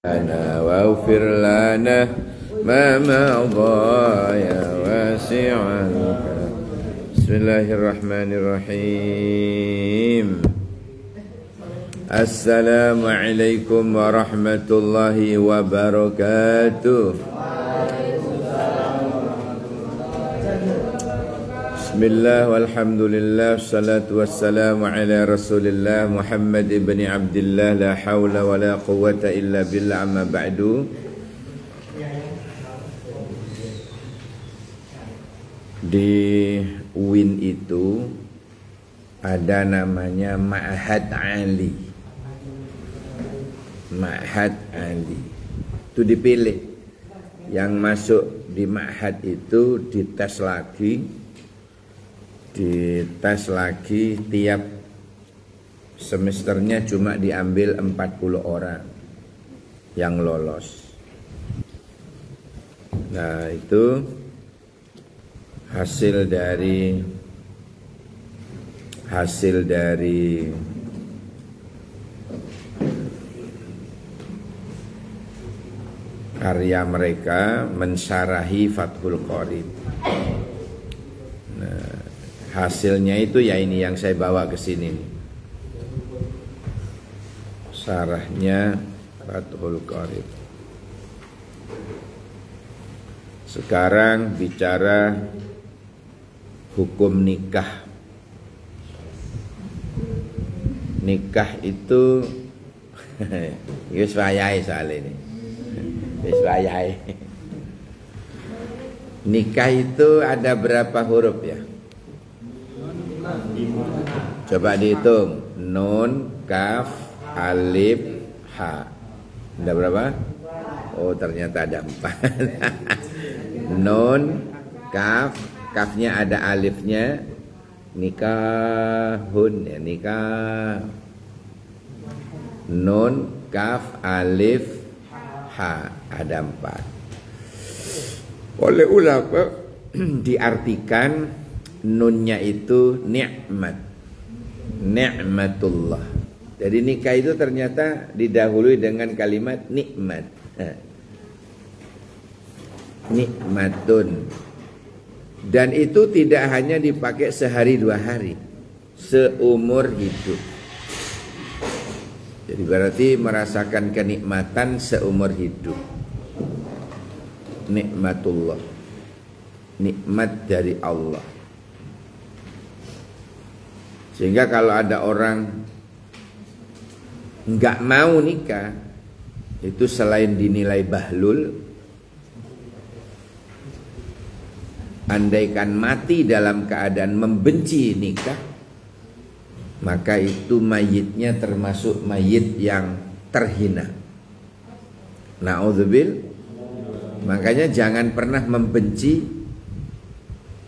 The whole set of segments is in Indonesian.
لنا واغفر لنا ما مضى يا واسع الكرم. بسم الله الرحمن الرحيم. السلام عليكم ورحمة الله وبركاته. Bismillah walhamdulillah salatu wassalamu ala rasulillah Muhammad ibn Abdillah la hawla wa la quwwata illa billah amma ba'du. Di UIN itu ada namanya Ma'had Ali. Ma'had Ali itu dipilih. Yang masuk di Ma'had itu dites lagi tiap semesternya cuma diambil 40 orang yang lolos. Nah, itu hasil dari karya mereka mensyarahi Fathul Qorib. Nah, hasilnya itu ya ini yang saya bawa ke sini nih. Syarahnya Fathul Qorib. Sekarang bicara hukum nikah. Nikah itu wis wayahe soal ini. Wis wayahe. Nikah itu ada berapa huruf ya? Coba dihitung. Nun, kaf, alif, ha. Ada berapa? Oh, ternyata ada 4. Nun, kaf, kafnya ada alifnya. Nikahun ya, nikah. Nun, kaf, alif, ha. Ada 4. Oleh ulama diartikan nunnya itu nikmat, nikmatullah. Jadi nikah itu ternyata didahului dengan kalimat nikmat, nikmatun. Dan itu tidak hanya dipakai sehari 2 hari, seumur hidup. Jadi berarti merasakan kenikmatan seumur hidup. Nikmatullah, nikmat dari Allah. Sehingga kalau ada orang nggak mau nikah, itu selain dinilai bahlul, andaikan mati dalam keadaan membenci nikah, maka itu mayitnya termasuk mayit yang terhina. Na'udzubillah. Makanya jangan pernah membenci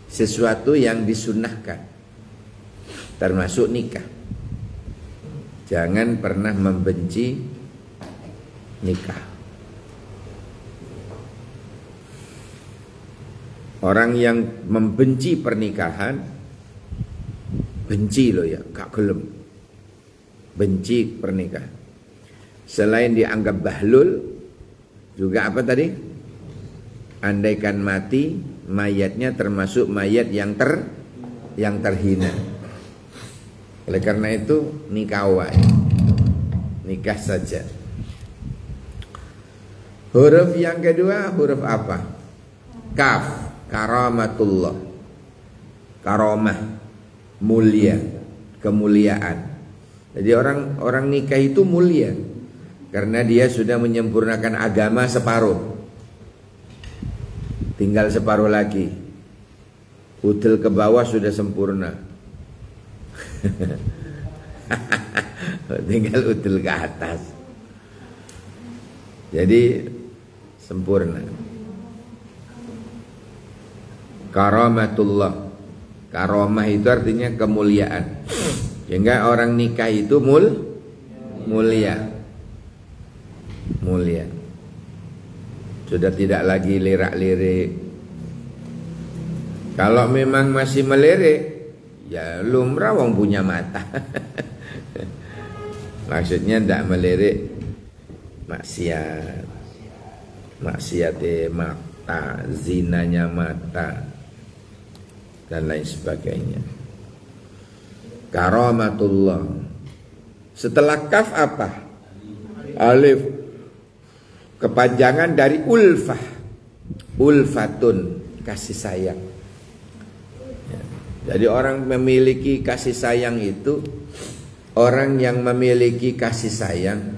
sesuatu yang disunnahkan, termasuk nikah. Jangan pernah membenci nikah. Orang yang membenci pernikahan, benci loh ya, gak gelem, benci pernikahan. Selain dianggap bahlul, juga apa tadi? Andaikan mati, mayatnya termasuk mayat yang terhina. Oleh karena itu nikah saja. Huruf yang kedua huruf apa? Kaf, karamatullah. Karamah, mulia, kemuliaan. Jadi orang nikah itu mulia karena dia sudah menyempurnakan agama separuh. Tinggal separuh lagi. Udel ke bawah sudah sempurna. Tinggal udel ke atas. Jadi sempurna. Karamatullah. Karamah itu artinya kemuliaan. Sehingga orang nikah itu mulia. Mulia. Sudah tidak lagi lirak-lirik. Kalau memang masih melirik, ya lumrah wong punya mata. Maksudnya tidak melirik maksiat, maksiatnya mata, zinanya mata, dan lain sebagainya. Karamatullah. Setelah kaf apa? Alif. Kepanjangan dari ulfah. Ulfatun, kasih sayang. Ya. Jadi orang memiliki kasih sayang itu, orang yang memiliki kasih sayang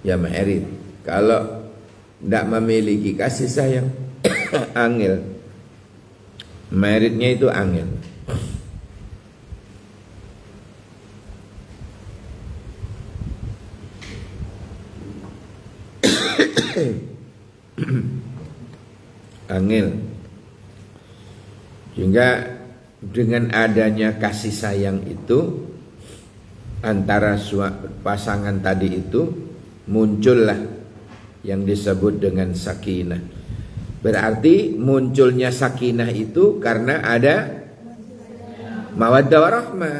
ya merit. Kalau tidak memiliki kasih sayang angel. Meritnya itu angel. Angel. Sehingga dengan adanya kasih sayang itu antara pasangan tadi itu muncullah yang disebut dengan sakinah. Berarti munculnya sakinah itu karena ada mawaddah warahmah.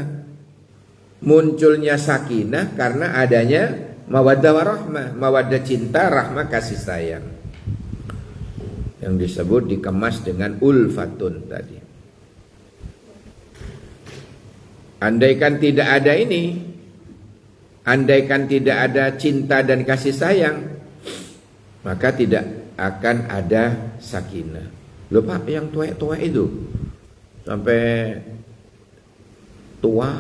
Munculnya sakinah karena adanya mawaddah warahmah. Mawaddah cinta, rahmah kasih sayang. Yang disebut dikemas dengan ulfatun tadi. Andaikan tidak ada ini, andaikan tidak ada cinta dan kasih sayang, maka tidak akan ada sakinah. Loh Pak, yang tua-tua itu sampai tua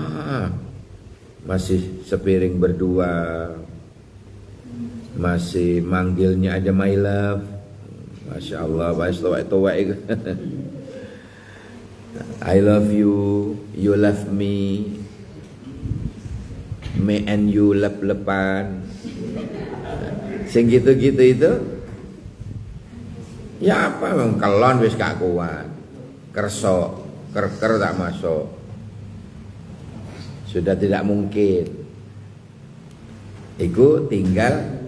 masih sepiring berdua, masih manggilnya aja my love. Masya Allah, masih tua-tua itu. I love you, you love me and you lep-lepan. Sing gitu-gitu itu ya apa memang kelon wis gak kuat. Kerso, ker tak masuk. Sudah tidak mungkin. Itu tinggal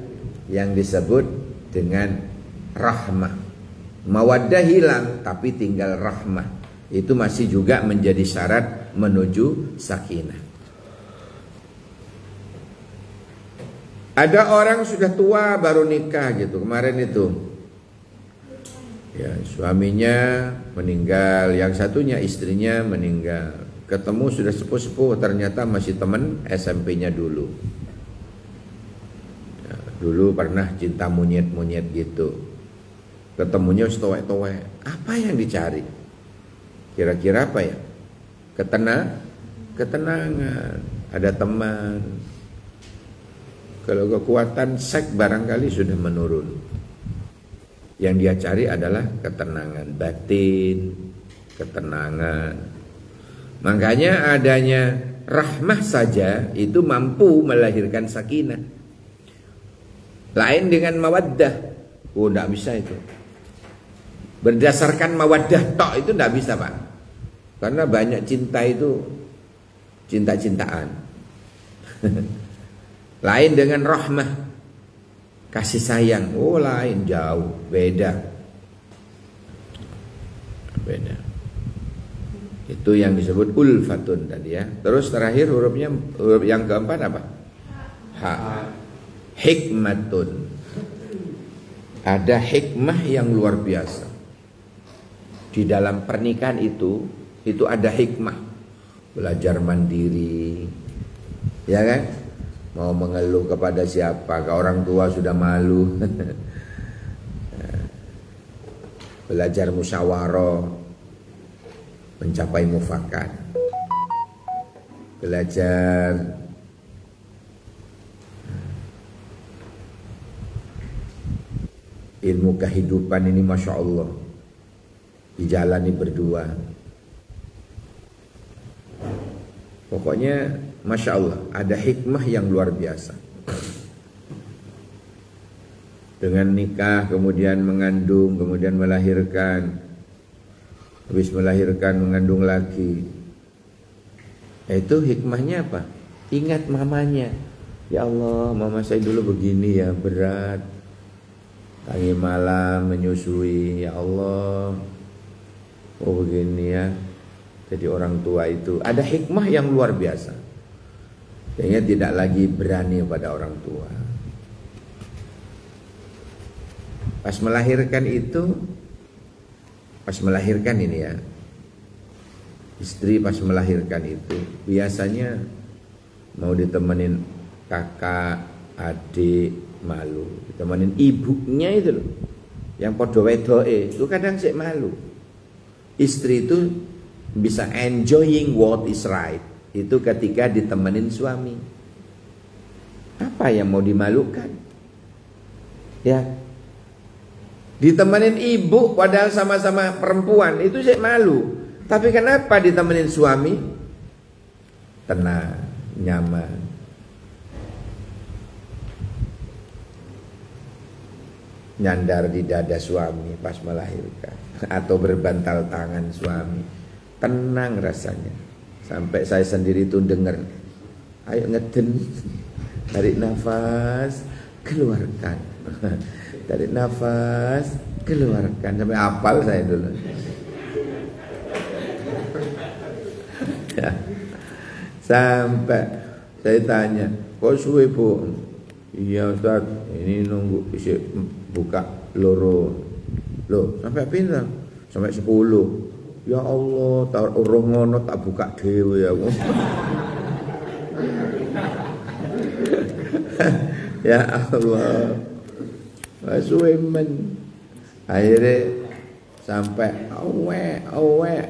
yang disebut dengan rahmah. Mawaddah hilang tapi tinggal rahmah. Itu masih juga menjadi syarat menuju sakinah. Ada orang sudah tua baru nikah gitu. Kemarin itu ya, suaminya meninggal, yang satunya istrinya meninggal. Ketemu sudah sepuh-sepuh, ternyata masih teman SMP-nya dulu. Ya, dulu pernah cinta monyet-monyet gitu. Ketemunya setowek-towek. Apa yang dicari? Kira-kira apa ya? Ketenangan. Ada teman. Kalau kekuatan seks barangkali sudah menurun. Yang dia cari adalah ketenangan batin, ketenangan. Makanya adanya rahmah saja itu mampu melahirkan sakinah. Lain dengan mawaddah. Oh, tidak bisa itu. Berdasarkan mawaddah tok itu tidak bisa Pak. Karena banyak cinta itu cinta-cintaan. Lain dengan rahmah, kasih sayang. Oh lain, jauh, beda. Beda. Itu yang disebut ulfatun tadi ya. Terus terakhir hurufnya, huruf yang keempat apa? Ha. Hikmatun. Ada hikmah yang luar biasa. Di dalam pernikahan itu ada hikmah. Belajar mandiri, ya kan? Mau mengeluh kepada siapa? Ke orang tua sudah malu. Belajar musyawarah, mencapai mufakat. Belajar ilmu kehidupan ini, Masya Allah, dijalani berdua. Pokoknya Masya Allah, ada hikmah yang luar biasa. Dengan nikah, kemudian mengandung, kemudian melahirkan. Habis melahirkan, mengandung lagi. Itu hikmahnya apa? Ingat mamanya. Ya Allah, mama saya dulu begini ya, berat. Pagi malam menyusui, ya Allah. Oh begini ya. Jadi orang tua itu ada hikmah yang luar biasa. Sehingga tidak lagi berani pada orang tua. Pas melahirkan ini ya, istri pas melahirkan itu biasanya mau ditemenin kakak, adik, malu, ditemenin ibunya itu loh, yang podo wedoke itu kadang sik malu. Istri itu bisa enjoying what is right itu ketika ditemenin suami. Apa yang mau dimalukan? Ya, ditemenin ibu padahal sama-sama perempuan itu sih malu. Tapi kenapa ditemenin suami? Tenang, nyaman. Nyandar di dada suami pas melahirkan atau berbantal tangan suami. Tenang rasanya. Sampai saya sendiri tuh dengar, ayo ngeden, tarik nafas, keluarkan. Tarik nafas, keluarkan. Sampai hafal saya dulu. Ya. Sampai saya tanya, kok suwe bu? Iya Ustaz, ini nunggu isi buka loro. Loh, sampai pinter? Sampai 10. Ya Allah, urung ngono tak buka dhewe aku. Ya Allah. Suwe men. Akhirnya sampai owe.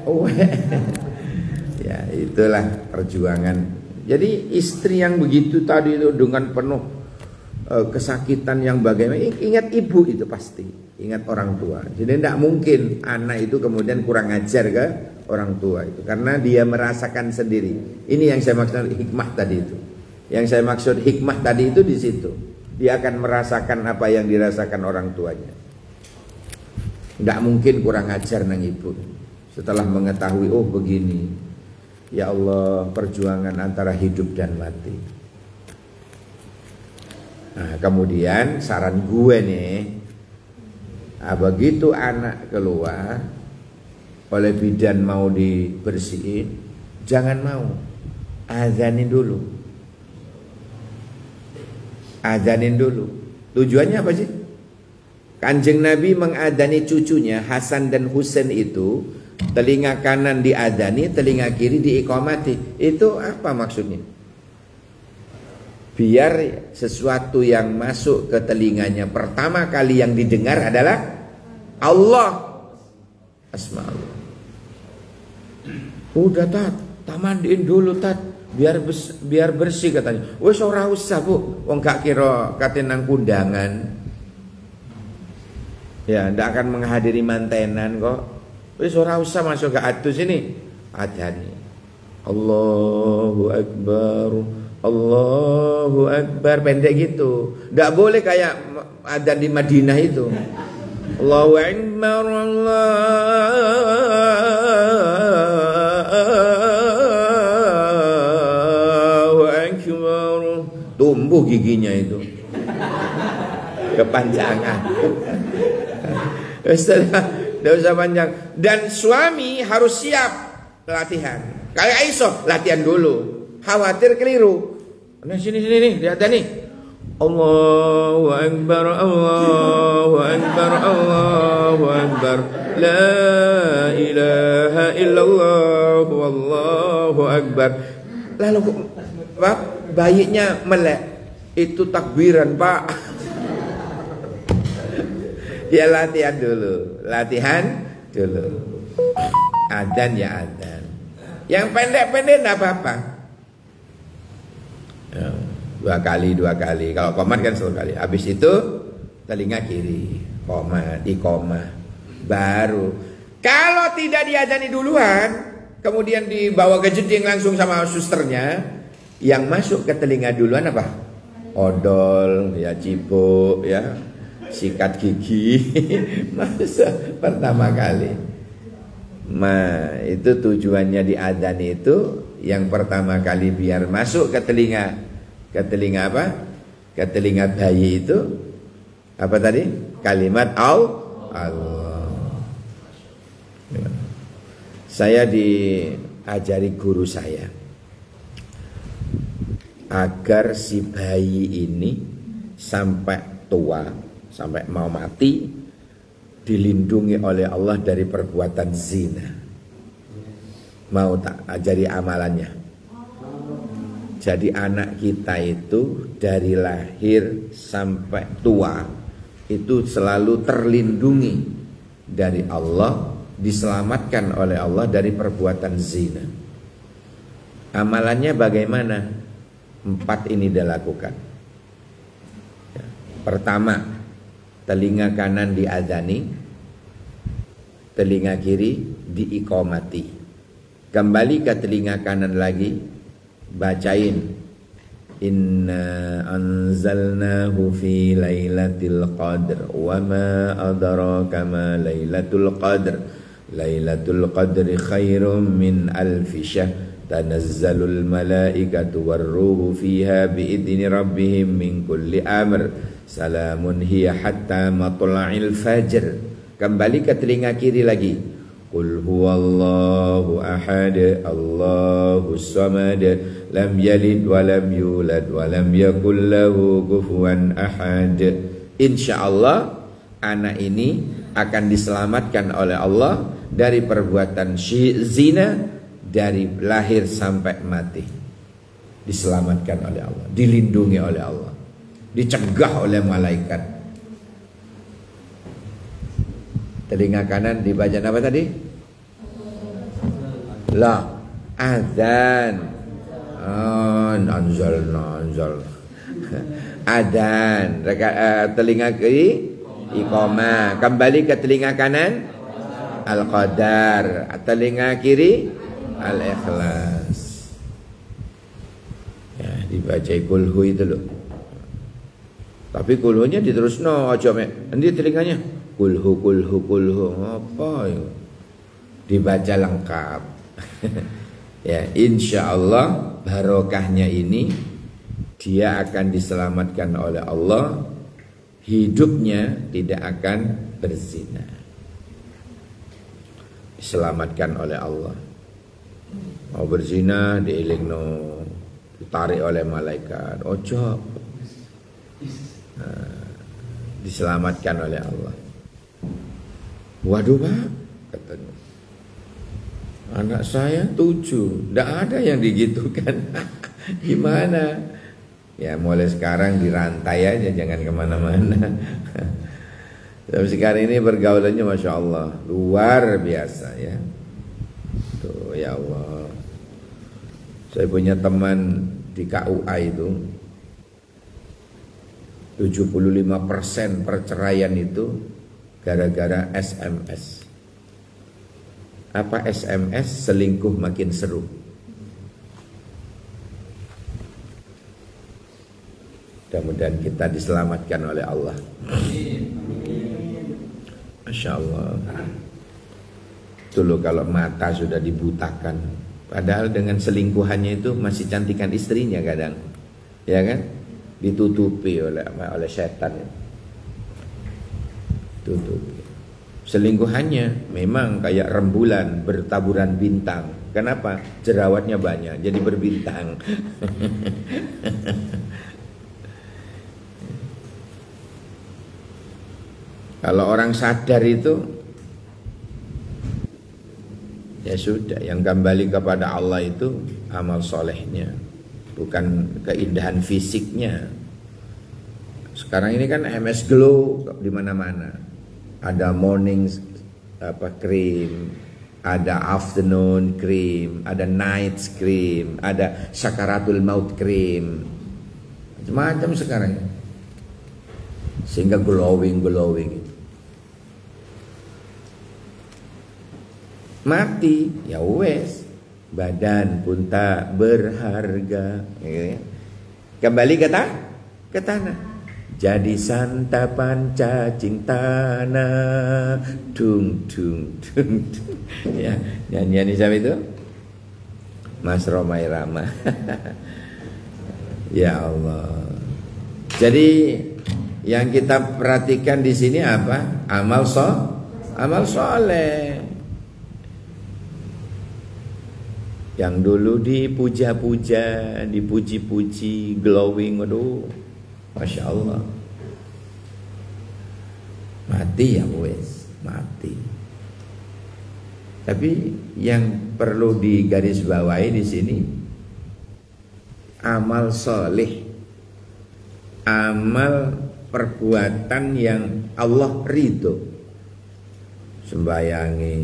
Ya, itulah perjuangan. Jadi istri yang begitu tadi itu dengan penuh kesakitan yang bagaimana, ingat ibu itu pasti, ingat orang tua. Jadi tidak mungkin anak itu kemudian kurang ajar ke orang tua itu, karena dia merasakan sendiri. Ini yang saya maksud hikmah tadi itu. Yang saya maksud hikmah tadi itu di situ. Dia akan merasakan apa yang dirasakan orang tuanya. Tidak mungkin kurang ajar nang ibu. Setelah mengetahui, oh begini, ya Allah, perjuangan antara hidup dan mati. Nah, kemudian saran gue nih, begitu anak keluar oleh bidan mau dibersihin, jangan mau, azanin dulu. Azanin dulu. Tujuannya apa sih? Kanjeng Nabi mengadani cucunya Hasan dan Husain itu, telinga kanan diadani, telinga kiri diiqamati. Itu apa maksudnya? Biar sesuatu yang masuk ke telinganya pertama kali yang didengar adalah Allah. Asma Allah. Udah tat mandiin dulu tat, biar bersih katanya. Wes ora usah bu, wong gak kira katen nang kundangan. Ya, ndak akan menghadiri mantenan kok. Wes ora usah masuk ke atus ini. Adani. Allahu Akbar. Allahu Akbar, pendek gitu. Nggak boleh kayak adzan di Madinah itu. Allahu Akbar, Allahu Akbar. Tumbuh giginya itu. Kepanjangan. Tidak usah panjang. Dan suami harus siap latihan. Kayak Aisyah, latihan dulu. Khawatir keliru. Nah sini nih, lihat nih. Allahu Akbar, Allahu Akbar, Allahu Akbar. La ilaha illallah, wallahu akbar. Lalu Pak, bayinya melek. Itu takbiran, Pak. Ya latihan dulu. Adzan ya adzan. Yang pendek-pendek enggak apa-apa. Ya, dua kali. Kalau qomat kan 1 kali. Habis itu telinga kiri, qomat, iqomah. Baru. Kalau tidak diadzani duluan, kemudian dibawa ke jeding langsung sama susternya, yang masuk ke telinga duluan apa? Odol, ya cipuk, ya sikat gigi. Masuk pertama kali. Itu tujuannya diadzani itu. Yang pertama kali biar masuk ke telinga apa? Ke telinga bayi itu apa tadi? Kalimat Allah. Saya diajari guru saya agar si bayi ini sampai tua sampai mau mati dilindungi oleh Allah dari perbuatan zina. Mau tak ajari amalannya? Jadi anak kita itu dari lahir sampai tua itu selalu terlindungi dari Allah, diselamatkan oleh Allah dari perbuatan zina. Amalannya bagaimana? 4 ini dilakukan. Pertama, telinga kanan diadzani, telinga kiri diiqamati. Kembali ke telinga kanan lagi, bacain inna anzalnahu fi lailatul qadr wa ma adraka ma lailatul qadr lailatul qadri khairum min alfi syahr tanazzalul malaikatu warruhu fiha biidzni rabbihim min kulli amr salamun hiya hatta matla'il fajr. Kembali ke telinga kiri lagi, qul huwallahu ahad Allahus samad lam yalid wa lam yulad wa lam yakul lahu kufuwan ahad. Insyaallah anak ini akan diselamatkan oleh Allah dari perbuatan zina dari lahir sampai mati. Diselamatkan oleh Allah, dilindungi oleh Allah, dicegah oleh malaikat. Telinga kanan dibaca apa tadi? La adzan. Anzalna. Adzan. Telinga kiri iqamah. Kembali ke telinga kanan al-qadar. Telinga kiri al-ikhlas. Ya, dibaca kulhu itu loh. Tapi kulhunya diterusno aja mek. Endi telinganya? Kulhu apa ya? Dibaca lengkap. Ya, insya Allah barokahnya ini dia akan diselamatkan oleh Allah, hidupnya tidak akan berzina, diselamatkan oleh Allah. Mau berzina diilingno, ditarik oleh malaikat, ojo, diselamatkan oleh Allah. Waduh Pak, katanya, anak saya 7, tidak ada yang digitukan. Gimana? Ya mulai sekarang dirantai aja, jangan kemana-mana. Tapi sekarang ini pergaulannya Masya Allah luar biasa ya. Tuh ya Allah. Saya punya teman di KUA itu 75% perceraian itu gara-gara SMS. Apa SMS? Selingkuh makin seru. Mudah-mudahan kita diselamatkan oleh Allah. Masya Allah. Dulu kalau mata sudah dibutakan, padahal dengan selingkuhannya itu masih cantikan istrinya kadang, ya kan? Ditutupi oleh setan. Tutupi. Selingkuhannya memang kayak rembulan bertaburan bintang. Kenapa? Jerawatnya banyak, jadi berbintang. Kalau orang sadar itu, ya sudah, yang kembali kepada Allah itu amal solehnya, bukan keindahan fisiknya. Sekarang ini kan MS Glow di mana-mana. Ada morning cream, ada afternoon cream, ada night cream, ada sakaratul maut cream, macam-macam sekarang. Sehingga glowing. Mati, ya wes, badan pun tak berharga. Kembali ke tanah. Jadi santapan cacing tanah, dung. Ya, nyanyian siapa itu? Mas Romai Rama. Ya Allah. Jadi yang kita perhatikan di sini apa? Amal soleh. Yang dulu dipuja-puja, dipuji-puji, glowing, aduh, Masya Allah. mati ya wes, mati. Tapi yang perlu digarisbawahi di sini amal soleh, amal perbuatan yang Allah ridho, sembayangi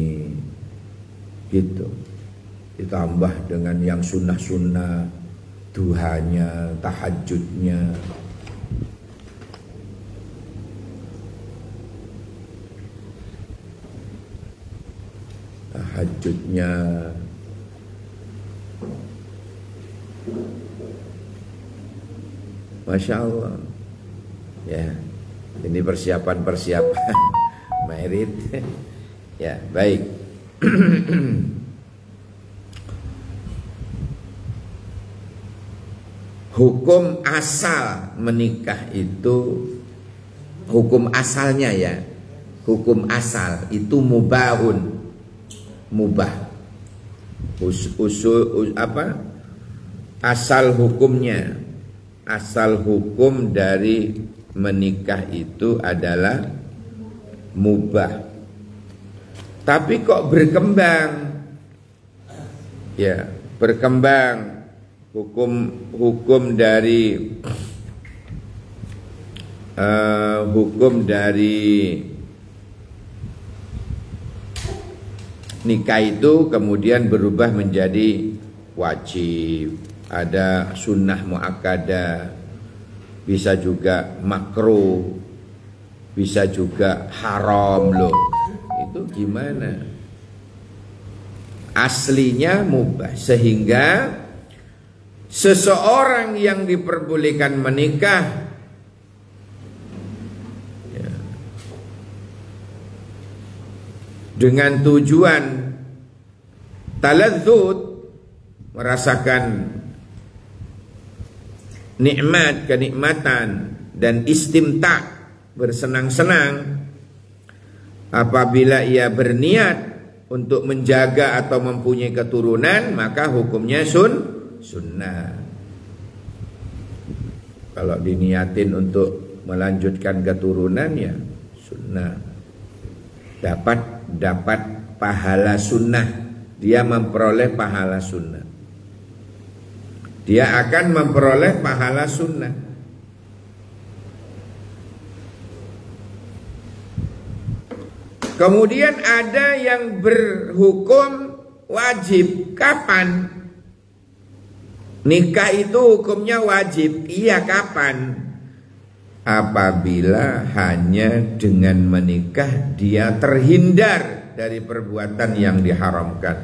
gitu, ditambah dengan yang sunnah-sunnah, duhanya, tahajudnya. Tahajudnya, Masya Allah. Ya, ini persiapan merit. Ya, baik. Hukum asal menikah itu, hukum asalnya ya, hukum asal itu mubahun, mubah. Asal hukumnya, asal hukum dari menikah itu adalah mubah. Tapi kok berkembang, ya berkembang hukum dari nikah itu kemudian berubah menjadi wajib, ada sunnah muakkadah, bisa juga makruh, bisa juga haram loh. Itu gimana? Aslinya mubah, sehingga seseorang yang diperbolehkan menikah ya, dengan tujuan taladzud, merasakan nikmat, kenikmatan dan istimta, bersenang-senang, apabila ia berniat untuk menjaga atau mempunyai keturunan, maka hukumnya sunnah. Kalau diniatin untuk melanjutkan keturunan ya sunnah, dapat pahala sunnah, dia memperoleh pahala sunnah, dia akan memperoleh pahala sunnah. Kemudian ada yang berhukum wajib. Kapan? Nikah itu hukumnya wajib. Iya, kapan? Apabila hanya dengan menikah dia terhindar dari perbuatan yang diharamkan.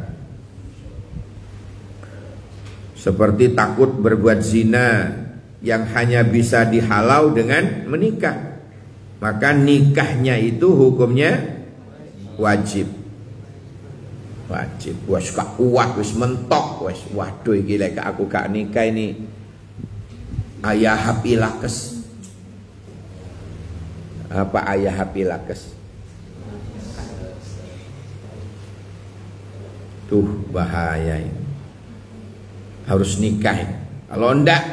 Seperti takut berbuat zina yang hanya bisa dihalau dengan menikah, maka nikahnya itu hukumnya wajib. Wajib. Wes gak kuat, wes mentok, wes waduh iki lek aku gak nikah ini ayah hapilakes. Apa ayah hapilakes? Tuh bahaya ini. Harus nikah. Kalau enggak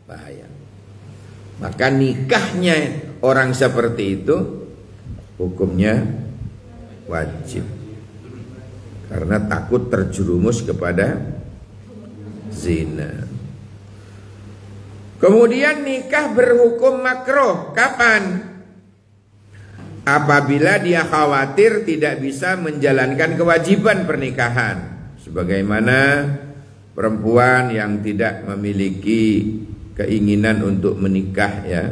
bahaya. Maka nikahnya orang seperti itu hukumnya wajib, karena takut terjerumus kepada zina. Kemudian nikah berhukum makruh. Kapan? Apabila dia khawatir tidak bisa menjalankan kewajiban pernikahan, sebagaimana perempuan yang tidak memiliki keinginan untuk menikah ya,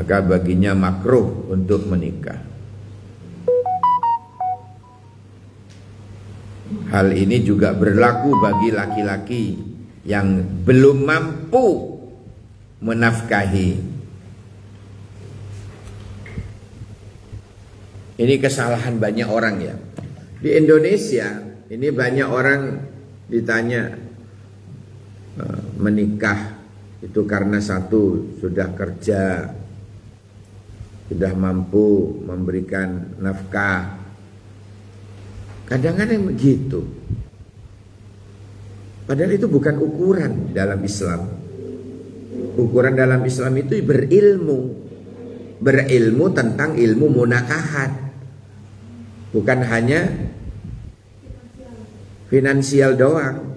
maka baginya makruh untuk menikah. Hal ini juga berlaku bagi laki-laki yang belum mampu menafkahi. Ini kesalahan banyak orang ya. Di Indonesia ini banyak orang ditanya menikah itu karena satu, sudah kerja, sudah mampu memberikan nafkah. Kadang-kadang begitu. Padahal itu bukan ukuran dalam Islam. Ukuran dalam Islam itu berilmu. berilmu tentang ilmu munakahat, bukan hanya finansial doang.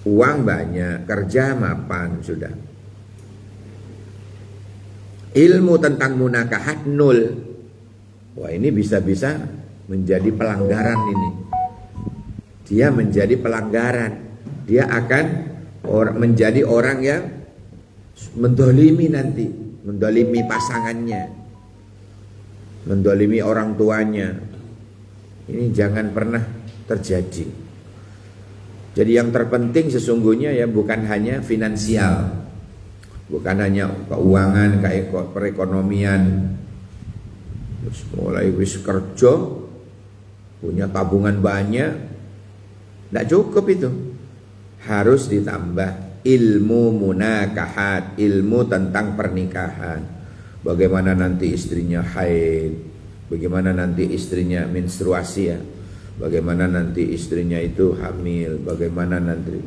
Uang banyak, kerja mapan sudah. Ilmu tentang munakahat nol. Wah, ini bisa-bisa menjadi pelanggaran ini. Dia menjadi pelanggaran. Dia akan menjadi orang yang mendolimi nanti, mendolimi pasangannya, mendolimi orang tuanya. Ini jangan pernah terjadi. Jadi yang terpenting sesungguhnya ya bukan hanya finansial, bukan hanya keuangan, perekonomian. Terus mulai wis kerja, punya tabungan banyak, tidak cukup itu. Harus ditambah ilmu munakahat, ilmu tentang pernikahan. Bagaimana nanti istrinya haid, bagaimana nanti istrinya menstruasi ya, bagaimana nanti istrinya itu hamil, bagaimana nanti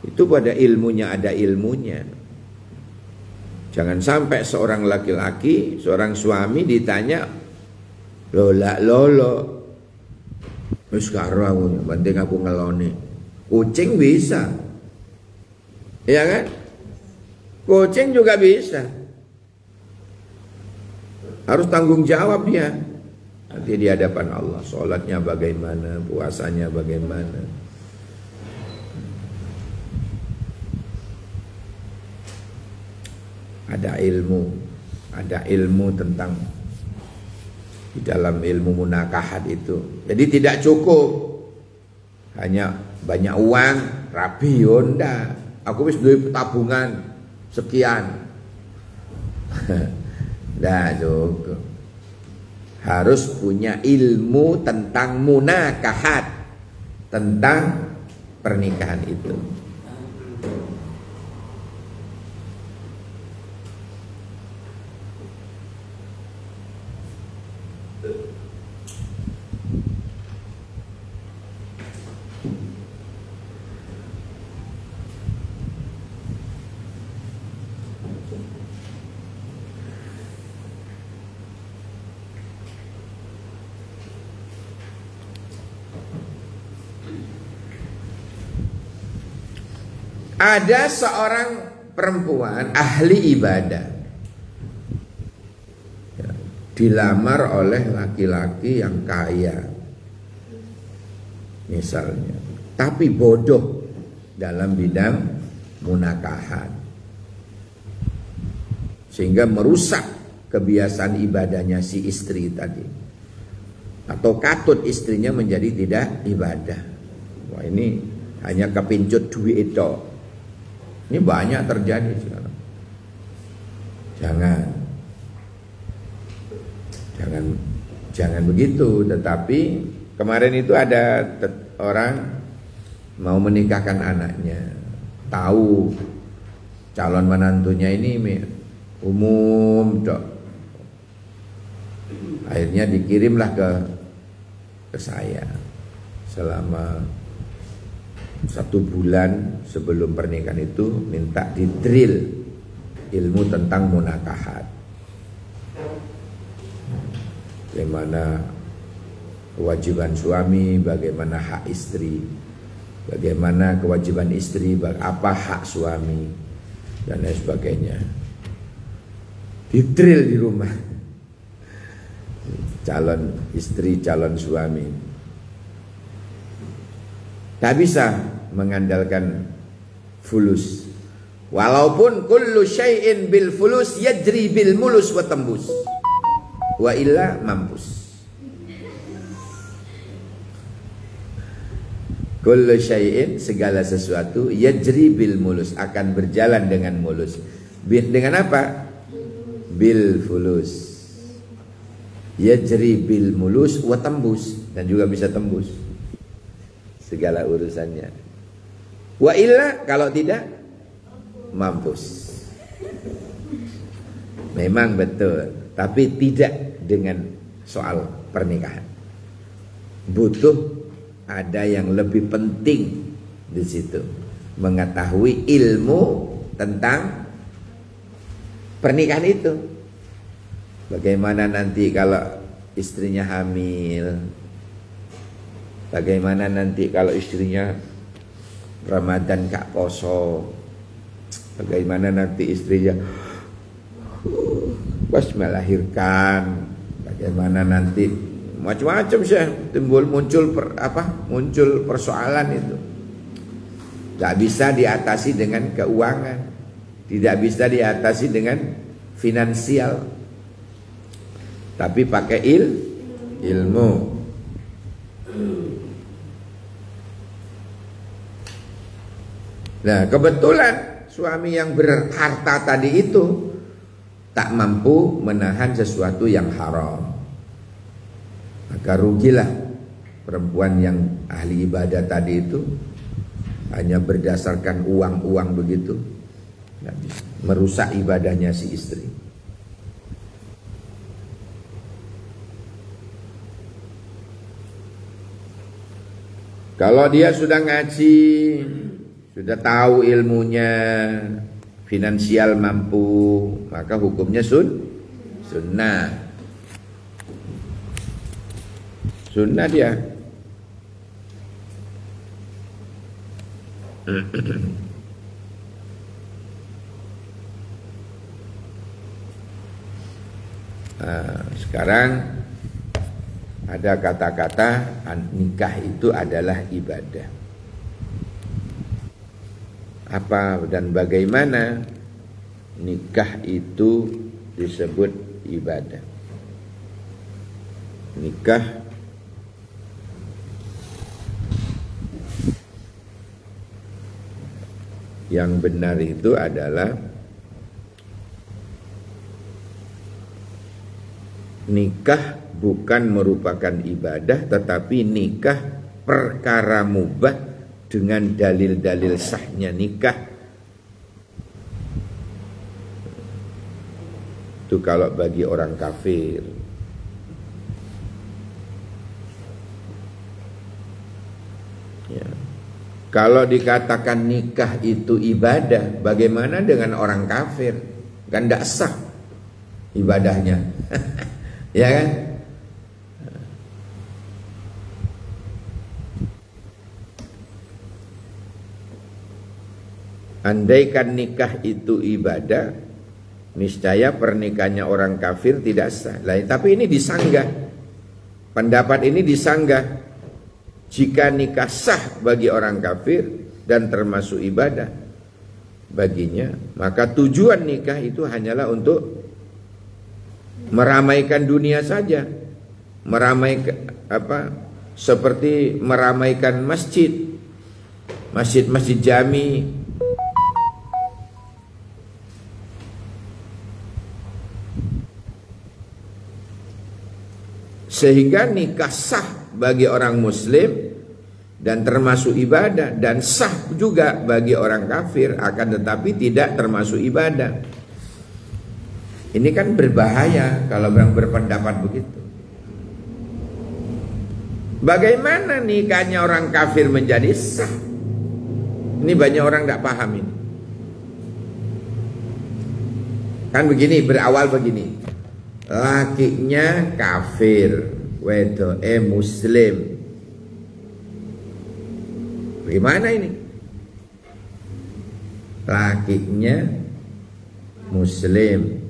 itu pada ilmunya, ada ilmunya. Jangan sampai seorang laki-laki, seorang suami ditanya lolo wis karo aku, penting aku ngeloni. Kucing bisa, ya kan? Kucing juga bisa. Harus tanggung jawab dia. Nanti di hadapan Allah, sholatnya bagaimana, puasanya bagaimana. Ada ilmu tentang di dalam ilmu munakahat itu. Jadi tidak cukup hanya banyak uang, rapi, onda. Aku wis duwe tabungan sekian. Nah, cukup. Harus punya ilmu tentang munakahat, tentang pernikahan itu. Ada seorang perempuan ahli ibadah ya, dilamar oleh laki-laki yang kaya misalnya, tapi bodoh dalam bidang munakahat, sehingga merusak kebiasaan ibadahnya si istri tadi, atau katut istrinya menjadi tidak ibadah. Wah, ini hanya kepincut duit itu. Ini banyak terjadi sekarang. Jangan begitu. Tetapi kemarin itu ada orang mau menikahkan anaknya, tahu calon menantunya ini umum, dok. Akhirnya dikirimlah ke saya selama 1 bulan sebelum pernikahan itu, minta didrill ilmu tentang munakahat. Bagaimana kewajiban suami, bagaimana hak istri, bagaimana kewajiban istri, apa hak suami, dan lain sebagainya. Didrill di rumah calon istri, calon suami. Tak bisa mengandalkan fulus. Walaupun kullu syai'in bil fulus yajri bil mulus wa tembus. Wa illa mampus. Kullu syai'in, segala sesuatu, yajri bil mulus, akan berjalan dengan mulus. Dengan apa? Bil fulus. Yajri bil mulus wa tembus, dan juga bisa tembus segala urusannya. Wa illa, kalau tidak, mampus. Memang betul, tapi tidak dengan soal pernikahan. Butuh ada yang lebih penting di situ, mengetahui ilmu tentang pernikahan itu. Bagaimana nanti kalau istrinya hamil? Bagaimana nanti kalau istrinya Ramadan gak poso? Bagaimana nanti istrinya pas melahirkan? Bagaimana nanti macam-macam sih muncul persoalan itu. Tidak bisa diatasi dengan keuangan, tidak bisa diatasi dengan finansial, tapi pakai ilmu. Nah, kebetulan suami yang berharta tadi itu tak mampu menahan sesuatu yang haram, maka rugilah perempuan yang ahli ibadah tadi itu. Hanya berdasarkan uang-uang begitu, merusak ibadahnya si istri. Kalau dia sudah ngaji, sudah tahu ilmunya, finansial mampu, maka hukumnya sunnah. Sunnah dia. Nah, sekarang ada kata-kata nikah itu adalah ibadah. Apa dan bagaimana nikah itu disebut ibadah? Nikah yang benar itu adalah nikah bukan merupakan ibadah, tetapi nikah perkara mubah dengan dalil-dalil sahnya nikah. Itu kalau bagi orang kafir. Ya. Kalau dikatakan nikah itu ibadah, bagaimana dengan orang kafir? Kan tidak sah ibadahnya. Ya kan? Andaikan nikah itu ibadah, niscaya pernikahannya orang kafir tidak sah. Tapi ini disanggah. Pendapat ini disanggah. Jika nikah sah bagi orang kafir dan termasuk ibadah baginya, maka tujuan nikah itu hanyalah untuk meramaikan dunia saja. Meramaikan seperti meramaikan masjid jami. Sehingga nikah sah bagi orang muslim dan termasuk ibadah, dan sah juga bagi orang kafir, akan tetapi tidak termasuk ibadah. Ini kan berbahaya kalau orang berpendapat begitu. Bagaimana nikahnya orang kafir menjadi sah? Ini banyak orang tidak paham ini. Kan begini, berawal begini. Lakinya kafir, wedoke muslim. Bagaimana ini? Lakinya muslim,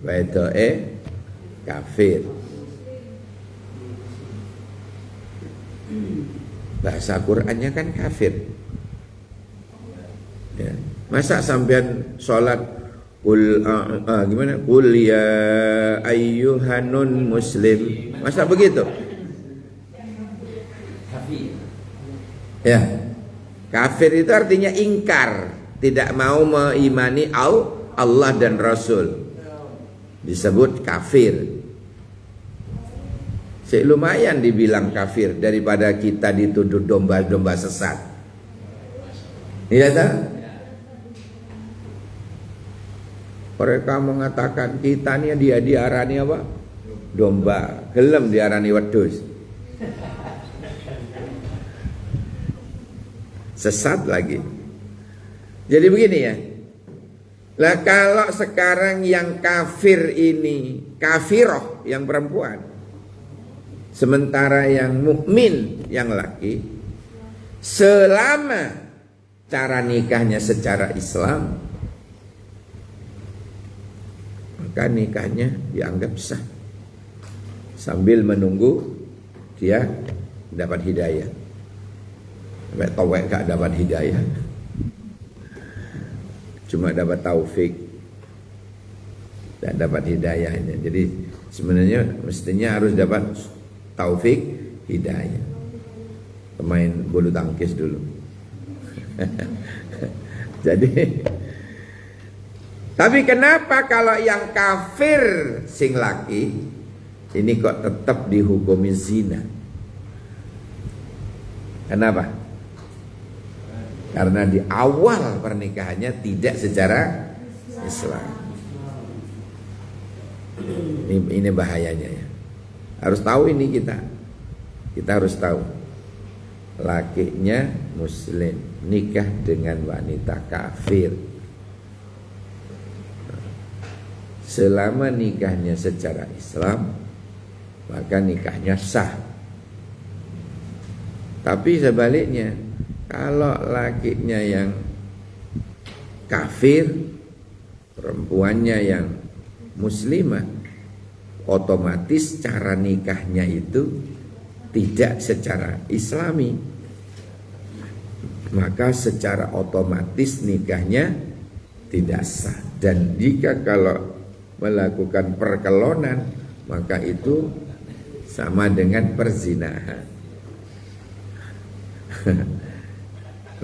wedoke kafir. Bahasa Qur'annya kan kafir. Ya. Masa sampean sholat gimana? Qul ya ayyuhanun muslim. Masa begitu? Ya. Kafir itu artinya ingkar, tidak mau mengimani Allah dan Rasul. Disebut kafir. Lumayan dibilang kafir daripada kita dituduh domba-domba sesat. Iya tak? Mereka mengatakan kita nih dia diarani apa? Domba. Gelem diarani wedhus. Sesat lagi. Jadi begini ya. Lah kalau sekarang yang kafir ini kafiroh yang perempuan, sementara yang mukmin yang laki, selama cara nikahnya secara Islam, maka nikahnya dianggap sah sambil menunggu dia dapat hidayah. Sampai towek gak dapat hidayah, cuma dapat taufik, tidak dapat hidayahnya. Jadi sebenarnya mestinya harus dapat taufik hidayah. Pemain bulu tangkis dulu. Jadi, tapi kenapa kalau yang kafir sing laki ini kok tetap dihukumi zina? Kenapa? Karena di awal pernikahannya tidak secara Islam. Ini bahayanya ya. Harus tahu ini kita. Kita harus tahu. Lakinya muslim nikah dengan wanita kafir. Selama nikahnya secara Islam, maka nikahnya sah. Tapi sebaliknya, kalau lakinya yang kafir, perempuannya yang muslimah, otomatis cara nikahnya itu tidak secara Islami. Maka secara otomatis nikahnya tidak sah. Dan jika kalau melakukan perkelonan, maka itu sama dengan perzinahan.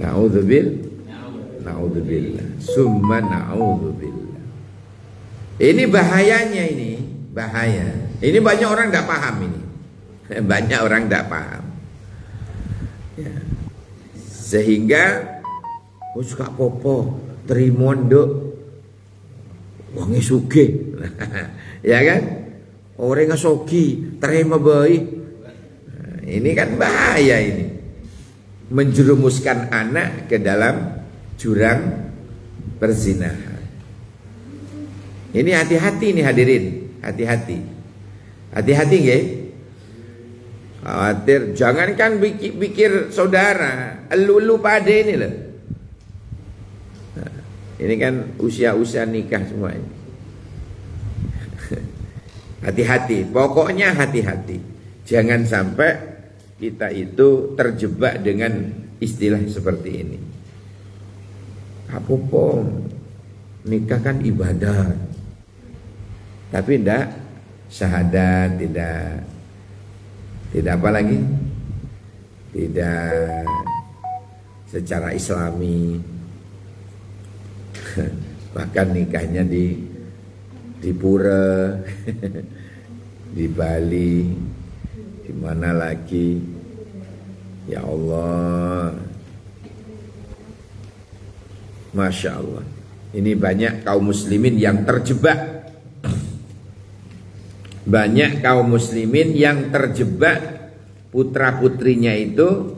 Naudzubillah, summa naudzubillah. Ini bahayanya, ini bahaya. Ini banyak orang tidak paham ini. Banyak orang tidak paham. Ya. Sehingga suka popo terima nduk wonge sugih. Ya kan? Orang ngasogi terima baik. Nah, ini kan bahaya ini. Menjerumuskan anak ke dalam jurang perzinahan. Ini hati-hati nih hadirin, hati-hati. Hati-hati nggih. Khawatir, jangankan pikir saudara, elu pada ini loh. Nah, ini kan usia-usia nikah semua ini. Hati-hati, pokoknya hati-hati. Jangan sampai kita itu terjebak dengan istilah seperti ini. Apa-apa, nikah kan ibadah. Tapi tidak syahadat, tidak apa lagi? Tidak secara Islami. Bahkan nikahnya di pura, di Bali, di mana lagi? Ya Allah, Masya Allah. Ini banyak kaum muslimin yang terjebak. Banyak kaum muslimin yang terjebak, putra putrinya itu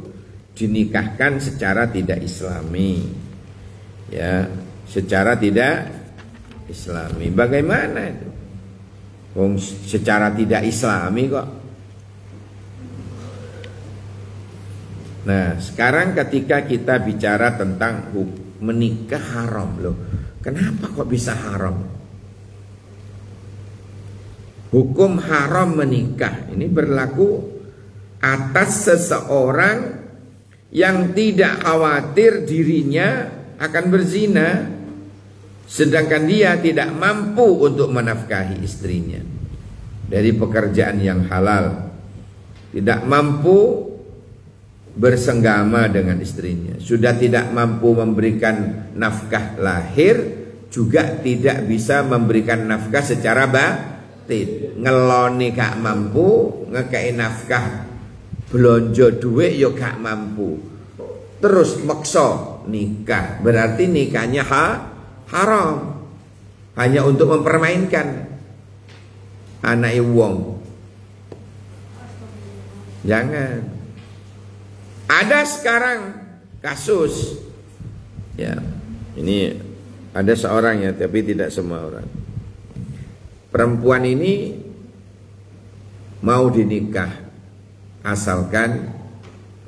dinikahkan secara tidak Islami. Ya, secara tidak Islami. Bagaimana itu? Secara tidak Islami kok. Nah, sekarang ketika kita bicara tentang menikah haram loh. Kenapa kok bisa haram? Hukum haram menikah ini berlaku atas seseorang yang tidak khawatir dirinya akan berzina, sedangkan dia tidak mampu untuk menafkahi istrinya dari pekerjaan yang halal, tidak mampu bersenggama dengan istrinya, sudah tidak mampu memberikan nafkah lahir, juga tidak bisa memberikan nafkah secara batin. Ngeloni gak mampu, ngekei nafkah belanja duit yo gak mampu, terus maksa nikah, berarti nikahnya haram, hanya untuk mempermainkan anak wong. Jangan. Ada sekarang kasus, ya ini Ada seorang ya, tapi tidak semua orang. Perempuan ini mau dinikah, asalkan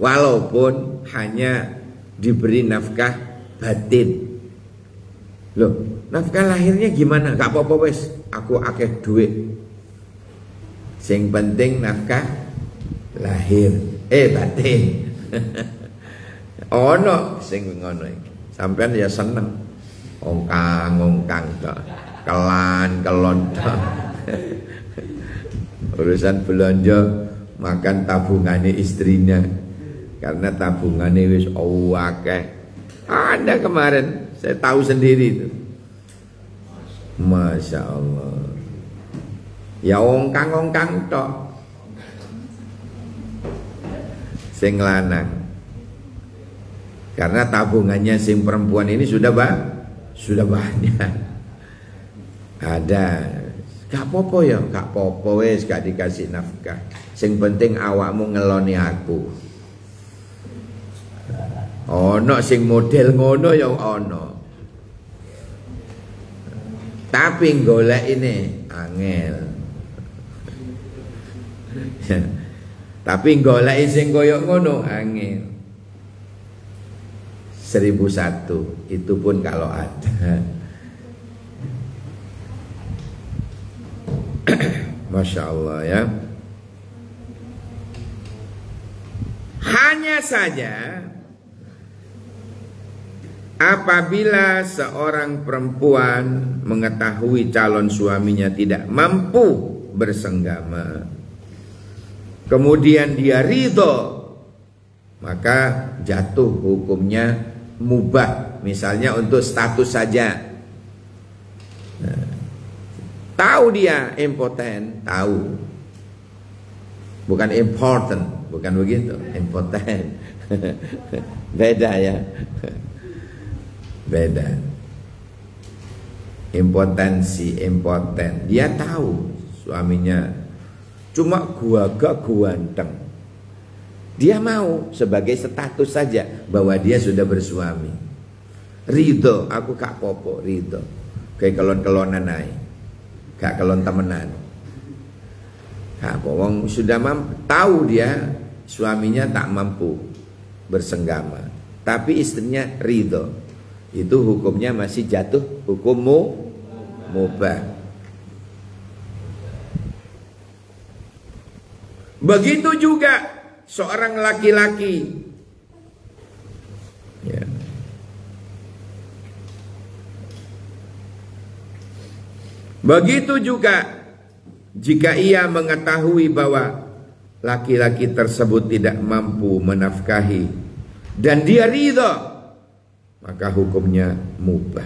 walaupun hanya diberi nafkah batin. Loh, nafkah lahirnya gimana? Gak apa-apa wes, aku akeh duit. Sing penting nafkah lahir, batin. Ono sing ngono iki. Sampean ya seneng. Ongkang tok. Kelon tok. Urusan belanja makan tabungannya istrinya. Karena tabungannya wis akeh. Ada kemarin saya tahu sendiri itu. Masya Allah. Ya ongkang tok. Sing lanang. Karena tabungannya sing perempuan ini sudah banyak. Ada. Gak apa-apa ya, gak apa-apa wes, gak dikasih nafkah. Sing penting awakmu ngeloni aku. Ono sing model ngono ya ono. Tapi golek ini angel. Tapi golek sing koyo ngono angel. 1001 itu pun kalau ada. Masya Allah ya. Hanya saja apabila seorang perempuan mengetahui calon suaminya tidak mampu bersenggama, kemudian dia ridho, maka jatuh hukumnya mubah. Misalnya untuk status saja. Nah, tahu dia impoten, tahu. Bukan important, bukan begitu, impoten. Beda ya. Beda. Impotensi, impoten. Dia tahu suaminya cuma ganteng. Dia mau sebagai status saja bahwa dia sudah bersuami. Ridho, aku gak popo, ridho. Kayak kelon-kelonan aja. Gak kelon temenan. Gak wong sudah tahu dia suaminya tak mampu bersenggama. Tapi istrinya ridho. Itu hukumnya masih jatuh hukum mubah. Begitu juga seorang laki-laki ya. Begitu juga jika ia mengetahui bahwa laki-laki tersebut tidak mampu menafkahi dan dia ridho, maka hukumnya mubah.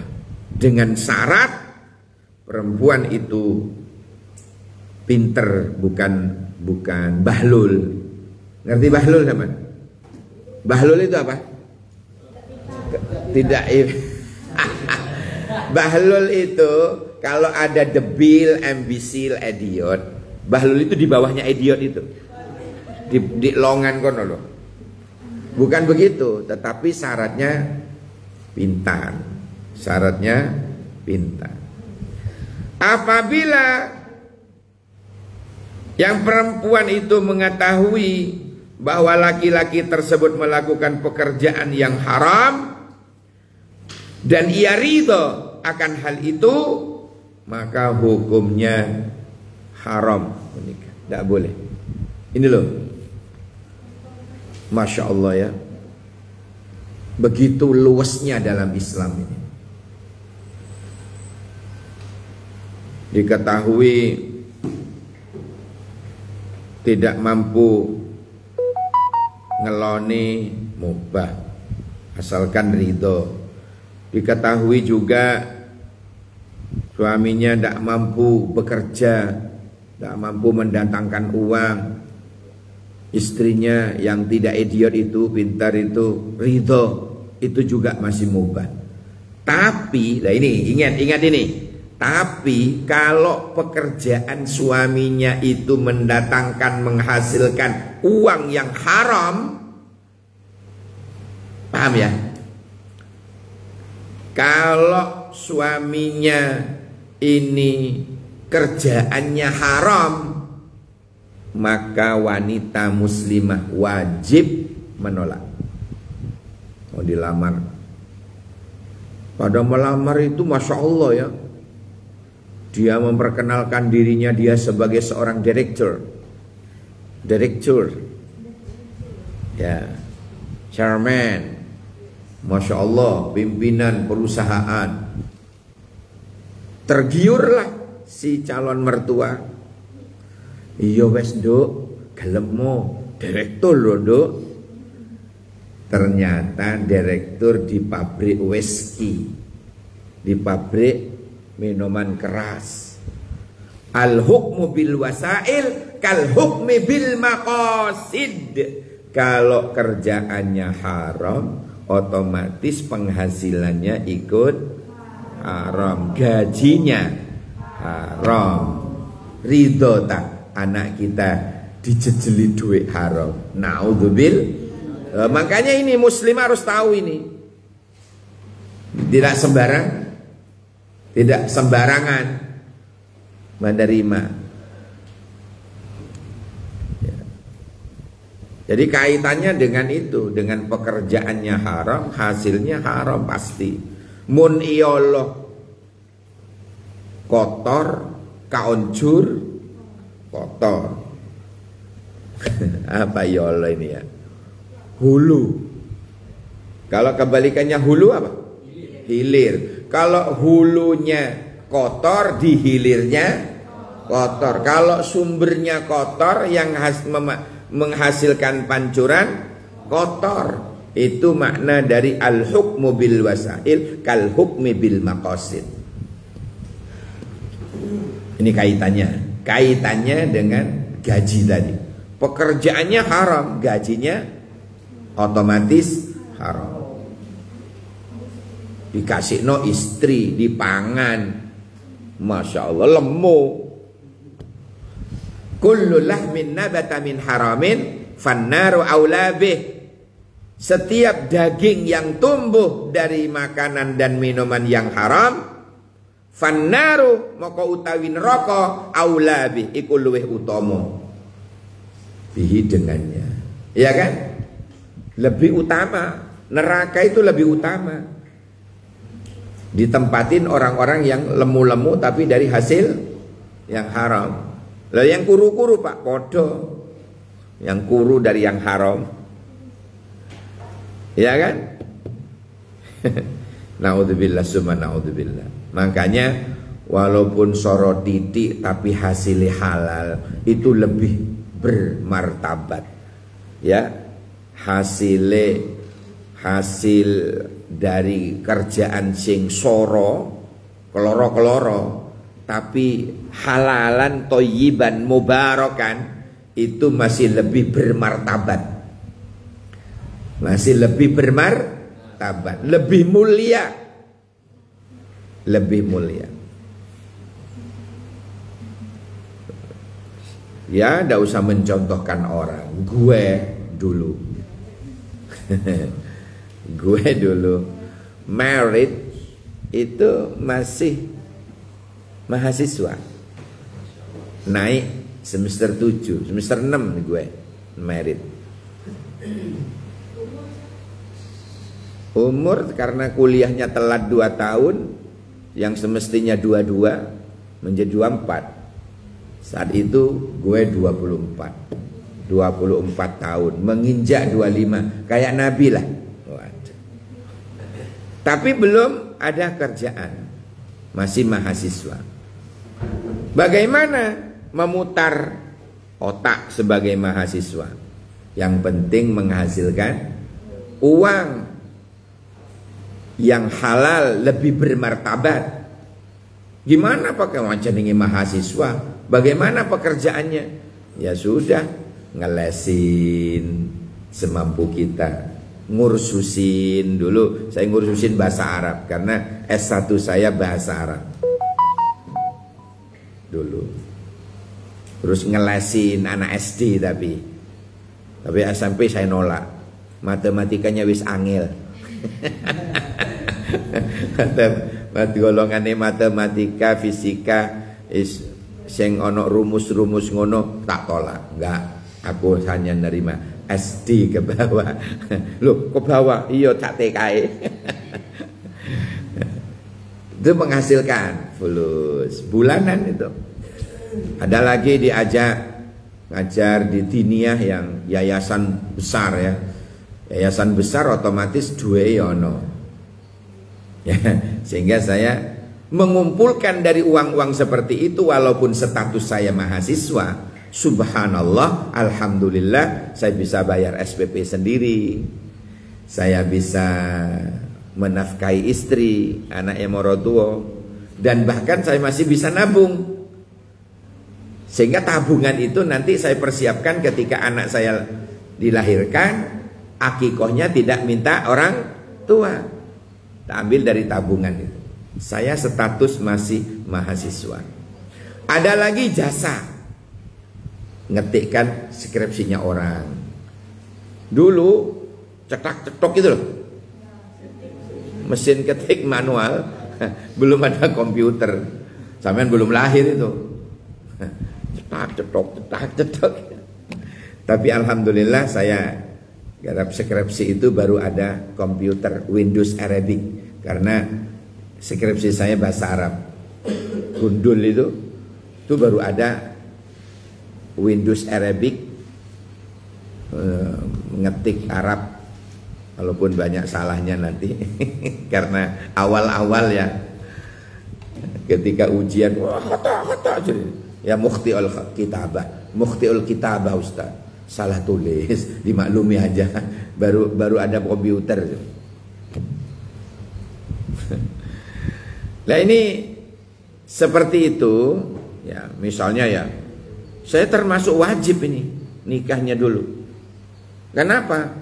Dengan syarat perempuan itu pinter, bukan bahlul. Ngerti bahlul teman? Bahlul itu apa? Tidak. Bahlul itu kalau ada debil, ambisil, idiot. Bahlul itu di bawahnya idiot itu. Di longan kono loh. Bukan begitu, tetapi syaratnya pintar. Syaratnya pintar. Apabila yang perempuan itu mengetahui bahwa laki-laki tersebut melakukan pekerjaan yang haram dan ia ridho akan hal itu, maka hukumnya haram menikah. Tidak boleh. Ini loh, Masya Allah ya. Begitu luasnya dalam Islam ini. Diketahui tidak mampu ngeloni mubah asalkan ridho. Diketahui juga suaminya tidak mampu bekerja, tidak mampu mendatangkan uang. Istrinya yang tidak idiot itu, pintar itu, ridho, itu juga masih mubah. Tapi, nah ini ingat ini. Tapi kalau pekerjaan suaminya itu mendatangkan, menghasilkan uang yang haram, paham ya? Kalau suaminya ini kerjaannya haram, maka wanita muslimah wajib menolak. Mau dilamar, pada melamar itu Masya Allah ya, dia memperkenalkan dirinya dia sebagai seorang direktur ya, chairman, Masya Allah, pimpinan perusahaan. Tergiurlah si calon mertua. Iya wes nduk, gelemo direktur lho nduk. Ternyata direktur di pabrik whisky, di pabrik minuman keras. Al hukmu bil wasail kal hukmi bil maqasid. Kalau kerjaannya haram, otomatis penghasilannya ikut haram, gajinya haram. Ridho tak anak kita dijejeli duit haram? Naudzubil. Makanya ini muslim harus tahu ini. Tidak sembarangan menerima. Ya. Jadi kaitannya dengan itu, dengan pekerjaannya haram, hasilnya haram pasti. Mun iyoloh kotor, kaoncur kotor. Apa iyoloh ini ya? Hulu. Kalau kebalikannya hulu apa? Hilir. Kalau hulunya kotor, di hilirnya kotor. Kalau sumbernya kotor, yang menghasilkan pancuran kotor. Itu makna dari al-hukmu bil wasail kal hukmi bil maqasid. Ini kaitannya dengan gaji tadi. Pekerjaannya haram, gajinya otomatis haram. Dikasih no istri, dipangan, Masya Allah lemu. Kullu lahmin nabata min haramin fannaru aula bih. Setiap daging yang tumbuh dari makanan dan minuman yang haram, fannaru maka utawi neraka aula bih iku luweh utama bihi dengannya. Ya kan? Lebih utama, neraka itu lebih utama. Ditempatin orang-orang yang lemu-lemu tapi dari hasil yang haram. Lalu yang kuru-kuru Pak, podo. Yang kuru dari yang haram. Ya kan? Naudzubillah summa naudzubillah. Makanya walaupun soro titik tapi hasilnya halal, itu lebih bermartabat. Ya. Hasil dari kerjaan sing soro keloro-keloro tapi halalan thayyiban mubarakan, itu masih lebih bermartabat, masih lebih bermartabat, lebih mulia, lebih mulia. Ya, ndak usah mencontohkan orang. Gue dulu married itu masih mahasiswa, naik semester 7, semester 6 gue married. Umur karena kuliahnya telat 2 tahun, yang semestinya 22 menjadi 24. Saat itu gue 24 tahun, menginjak 25, kayak Nabi lah. Waduh. Tapi belum ada kerjaan, masih mahasiswa. Bagaimana memutar otak sebagai mahasiswa? Yang penting menghasilkan uang yang halal, lebih bermartabat. Gimana pakai wajan ini mahasiswa? Bagaimana pekerjaannya? Ya sudah, ngelesin semampu kita, ngursusin dulu. Saya ngursusin bahasa Arab karena S1 saya bahasa Arab dulu. Terus ngelesin anak SD, tapi SMP saya nolak, matematikanya wis angel. golongane matematika, fisika sing ono rumus-rumus ngono tak tolak. Enggak, aku hanya nerima SD ke bawah. Loh, ke bawah? Iya, cak TKE. Itu menghasilkan fulus bulanan itu. Ada lagi diajak ngajar di diniyah yang yayasan besar ya. Yayasan besar otomatis duwe ono. Ya, sehingga saya mengumpulkan dari uang-uang seperti itu walaupun status saya mahasiswa. Subhanallah, alhamdulillah saya bisa bayar SPP sendiri. Saya bisa menafkahi istri, anaknya morotuo, dan bahkan saya masih bisa nabung. Sehingga tabungan itu nanti saya persiapkan ketika anak saya dilahirkan, akikohnya tidak minta orang tua, kita ambil dari tabungan itu. Saya status masih mahasiswa. Ada lagi jasa, ngetikkan skripsinya orang. Dulu cetak-cetok gitu loh, mesin ketik manual, belum ada komputer, sampean belum lahir itu. Cetak-cetok. Tapi alhamdulillah saya garap skripsi itu baru ada komputer Windows Arabic, karena skripsi saya bahasa Arab. Gundul itu baru ada Windows Arabic, ngetik Arab, walaupun banyak salahnya nanti karena awal-awal ya, ketika ujian wah kata ya mukhtiul kitabah Ustaz, salah tulis, dimaklumi aja. Baru ada komputer. Nah ini seperti itu ya, misalnya ya saya termasuk wajib ini nikahnya dulu. Kenapa?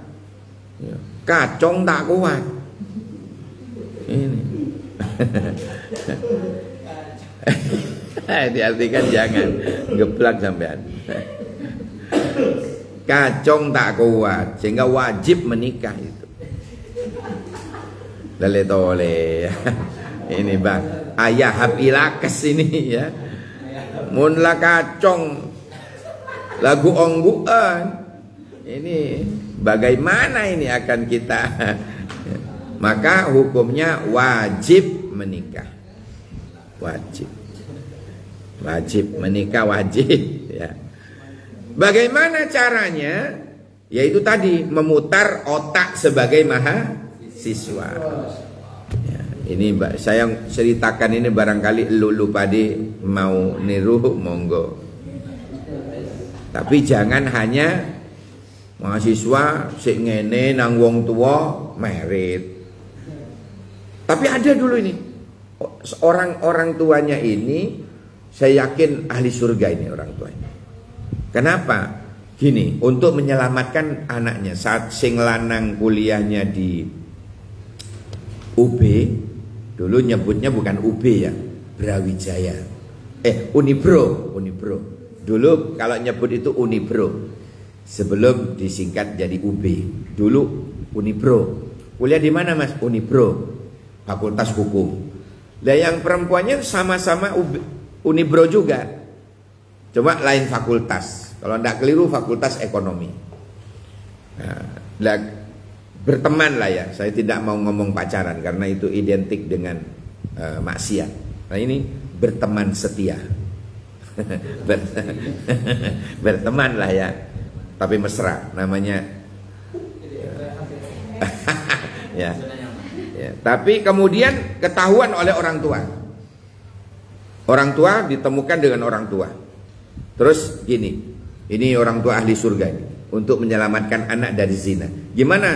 Ya, kacong tak kuat ini. Diartikan jangan geblak sampean. Kacong tak kuat sehingga wajib menikah itu. Lele tole. Ini bang, ayah hapilakes ini ya. Mun la kacong lagu ongguan. Ini bagaimana ini akan kita? Maka hukumnya wajib menikah. Wajib menikah, wajib ya. Bagaimana caranya? Yaitu tadi memutar otak sebagai mahasiswa. Ya, ini saya ceritakan ini barangkali lu padi mau niru, monggo. Tapi jangan hanya mahasiswa sik ngene nang wong tua merit. Tapi ada dulu ini orang tuanya ini, saya yakin ahli surga ini orang tuanya. Kenapa? Gini, untuk menyelamatkan anaknya saat sing lanang kuliahnya di UB, dulu nyebutnya bukan UB ya, Brawijaya. Unibro. Dulu kalau nyebut itu Unibro. Sebelum disingkat jadi UB. Dulu Unibro. Kuliah di mana Mas? Unibro. Fakultas Hukum. Lah yang perempuannya sama-sama Unibro juga. Cuma lain fakultas. Kalau tidak keliru fakultas ekonomi. Nah, berteman lah ya. Saya tidak mau ngomong pacaran karena itu identik dengan maksiat. Nah ini berteman setia. Berteman lah ya. Tapi mesra namanya. Ya. Tapi kemudian ketahuan oleh orang tua. Orang tua ditemukan dengan orang tua. Terus gini. Ini orang tua ahli surga ini, untuk menyelamatkan anak dari zina. Gimana?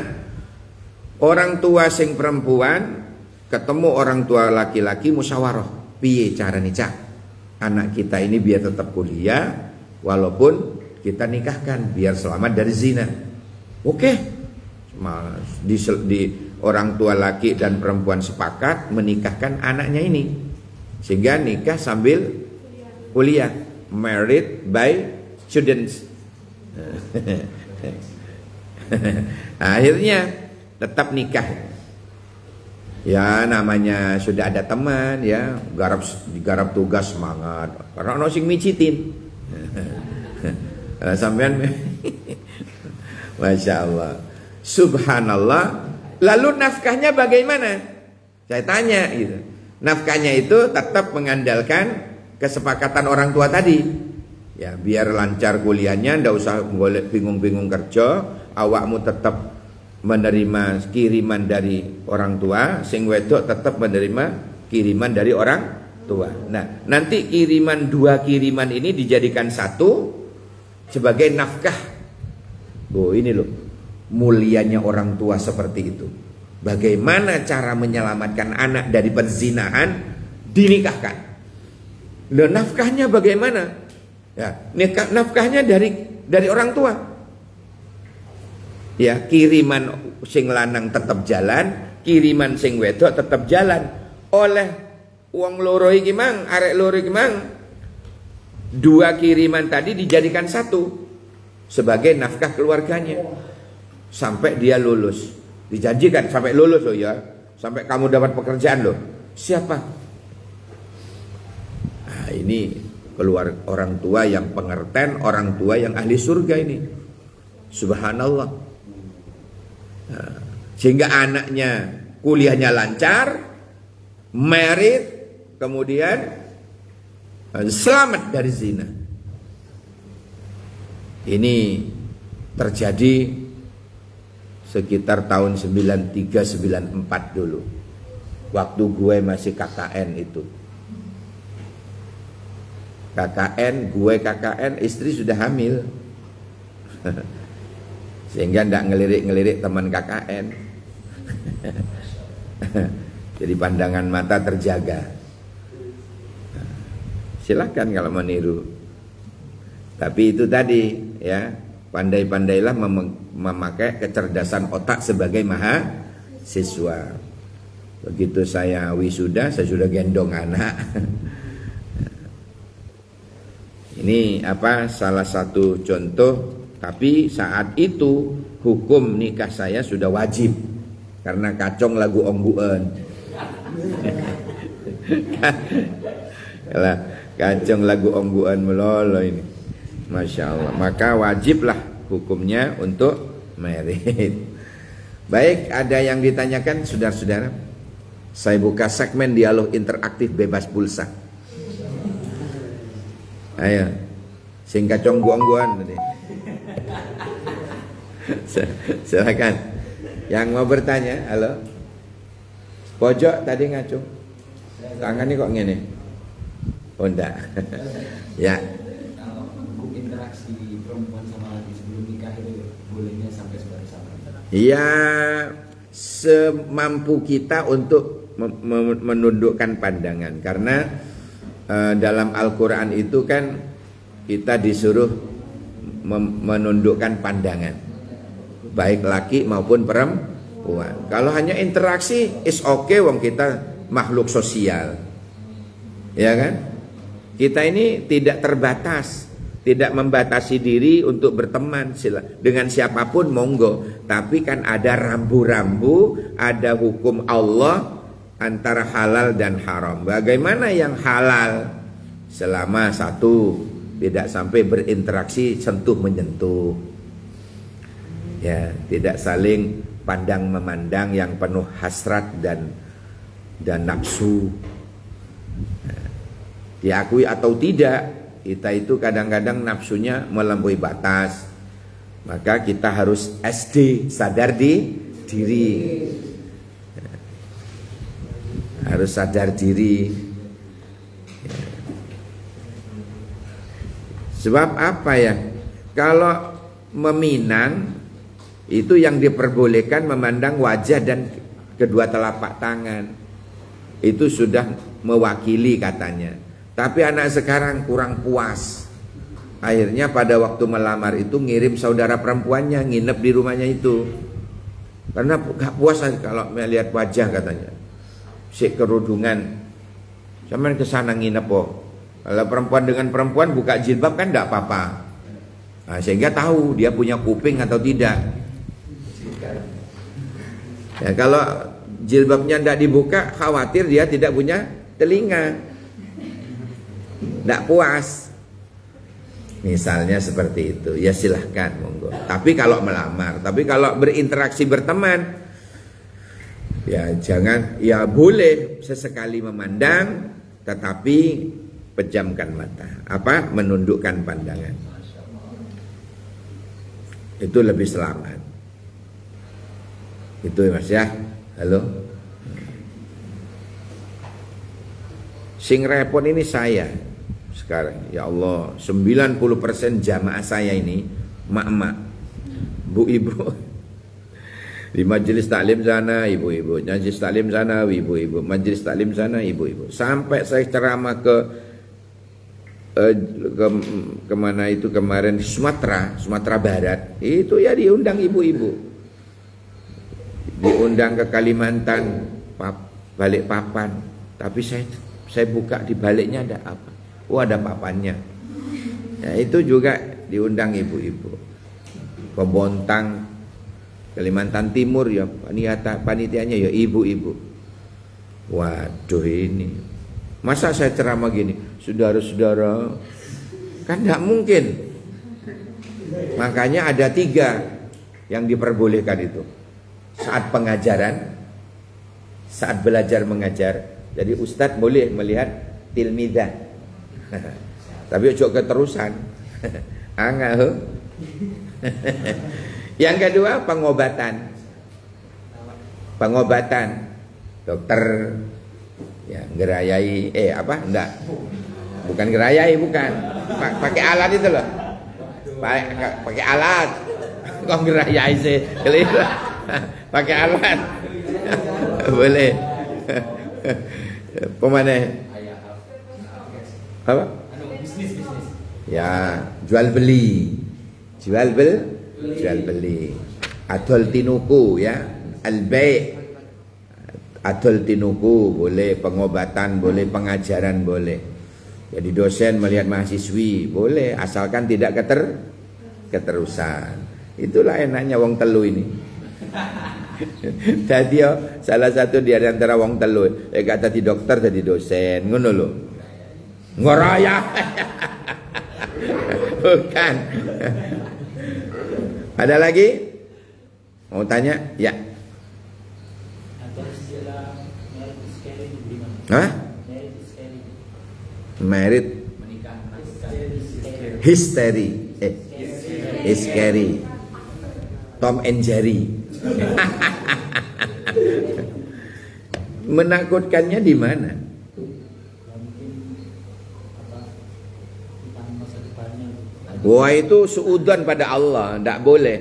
Orang tua sing perempuan ketemu orang tua laki-laki musyawarah. Piye carane Cak? Anak kita ini biar tetap kuliah walaupun kita nikahkan biar selamat dari zina. Oke. Di orang tua laki dan perempuan sepakat menikahkan anaknya ini. Sehingga nikah sambil kuliah. Married by students. Akhirnya tetap nikah. Ya namanya sudah ada teman ya, garap tugas semangat. Karena ono sing micitin. Sampean Masya Allah, Subhanallah. Lalu nafkahnya bagaimana? Saya tanya gitu. Nafkahnya itu tetap mengandalkan kesepakatan orang tua tadi. Ya biar lancar kuliahnya, ndak usah golek bingung-bingung kerja, awakmu tetap menerima kiriman dari orang tua, sing wedok tetap menerima kiriman dari orang tua. Nah, nanti dua kiriman ini dijadikan satu sebagai nafkah. Oh, ini loh mulianya orang tua seperti itu. Bagaimana cara menyelamatkan anak dari perzinahan? Dinikahkan. Loh, nafkahnya bagaimana? Ya, nafkahnya dari orang tua. Ya, kiriman sing lanang tetap jalan, kiriman sing wedok tetap jalan. Oleh wong loro iki mang, arek loro iki mang, dua kiriman tadi dijadikan satu sebagai nafkah keluarganya sampai dia lulus. Dijanjikan sampai lulus loh ya, sampai kamu dapat pekerjaan loh. Siapa? Nah, ini keluar orang tua yang pengertian, orang tua yang ahli surga ini. Subhanallah. Nah, sehingga anaknya kuliahnya lancar, merit, kemudian selamat dari zina. Ini terjadi sekitar tahun 93-94 dulu, waktu gue masih KKN itu. KKN, istri sudah hamil. Sehingga tidak ngelirik-ngelirik teman KKN. Jadi pandangan mata terjaga. Silakan kalau meniru. Tapi itu tadi ya, pandai-pandailah memakai kecerdasan otak sebagai mahasiswa. Begitu saya wisuda, saya sudah gendong anak. Ini salah satu contoh. Tapi saat itu hukum nikah saya sudah wajib karena kacong lagu ongguan. Kalau kacong lagu ongguan melolo ini, Masya Allah. Maka wajiblah hukumnya untuk merit. Baik, ada yang ditanyakan saudara-saudara? Saya buka segmen dialog interaktif bebas pulsa. Ayo, sing kacong ongguan tadi. Silakan yang mau bertanya. Halo, pojok tadi ngacung tangannya kok ngene? Oh enggak. Ya, hukum interaksi perempuan sama laki sebelum nikah itu bolehnya sampai seberapa? Ya, semampu kita untuk menundukkan pandangan. Karena dalam Al-Quran itu kan kita disuruh menundukkan pandangan, baik laki maupun perempuan. Kalau hanya interaksi is okay, wong kita makhluk sosial, ya kan? Kita ini tidak terbatas, tidak membatasi diri untuk berteman dengan siapapun monggo. Tapi kan ada rambu-rambu, ada hukum Allah antara halal dan haram. Bagaimana yang halal? Selama satu, tidak sampai berinteraksi sentuh menyentuh, ya, tidak saling pandang memandang yang penuh hasrat dan nafsu. Nah, diakui atau tidak, kita itu kadang-kadang nafsunya melampaui batas. Maka kita harus SD, sadar diri, harus sadar diri. Sebab apa ya? Kalau meminang itu yang diperbolehkan memandang wajah dan kedua telapak tangan. Itu sudah mewakili katanya. Tapi anak sekarang kurang puas. Akhirnya pada waktu melamar itu ngirim saudara perempuannya nginep di rumahnya itu. Karena gak puas kalau melihat wajah katanya. Si kerudungan. Cuman kesana nginep kok. Kalau perempuan dengan perempuan buka jilbab kan tidak apa-apa. Nah, sehingga tahu dia punya kuping atau tidak. Ya, kalau jilbabnya tidak dibuka, khawatir dia tidak punya telinga, tidak puas. Misalnya seperti itu, ya silahkan monggo. Tapi kalau melamar, tapi kalau berinteraksi berteman, ya jangan, ya boleh sesekali memandang, tetapi pejamkan mata, menundukkan pandangan. Itu lebih selamat. Itu ya Mas ya. Halo. Sing repot ini saya sekarang. Ya Allah, 90% jamaah saya ini mak-mak, bu-ibu. Di majelis taklim sana ibu-ibu, majelis taklim sana ibu-ibu, majelis taklim sana ibu-ibu. Sampai saya ceramah kemana itu kemarin, Sumatera Barat, itu ya diundang ibu-ibu. Diundang ke Kalimantan, Balikpapan, tapi saya buka di baliknya ada apa? Oh, ada papannya. Nah, itu juga diundang ibu-ibu. Ke Bontang, Kalimantan Timur ya panitianya ya ibu-ibu. Waduh, ini masa saya ceramah gini, saudara-saudara, kan tidak mungkin. Makanya ada 3 yang diperbolehkan itu. Saat pengajaran, saat belajar mengajar, jadi ustadz boleh melihat tilmidah, tapi ojo keterusan. Angah. Yang kedua pengobatan, dokter ya ngerayai, enggak, bukan ngerayai, bukan, pakai alat itu loh, pakai alat, kok ngerayai sih, pakai alat, boleh. Pemana? Apa? Bisnis. Ya, jual beli. Adol tinuku ya, al-bai'. Adol tinuku boleh, pengobatan boleh, pengajaran boleh. Jadi dosen melihat mahasiswi boleh, asalkan tidak keterusan. Itulah enaknya wong telu ini. Tadi salah satu di antara wong telu, kata di dokter jadi dosen, ngono lho. Ngoraya. Bukan. Ada lagi? Mau tanya? Ya. Hah? Merit. Histeri. Hiskeri. Tom and Jerry. Menakutkannya di mana? Wah, itu suudzon pada Allah, tidak boleh.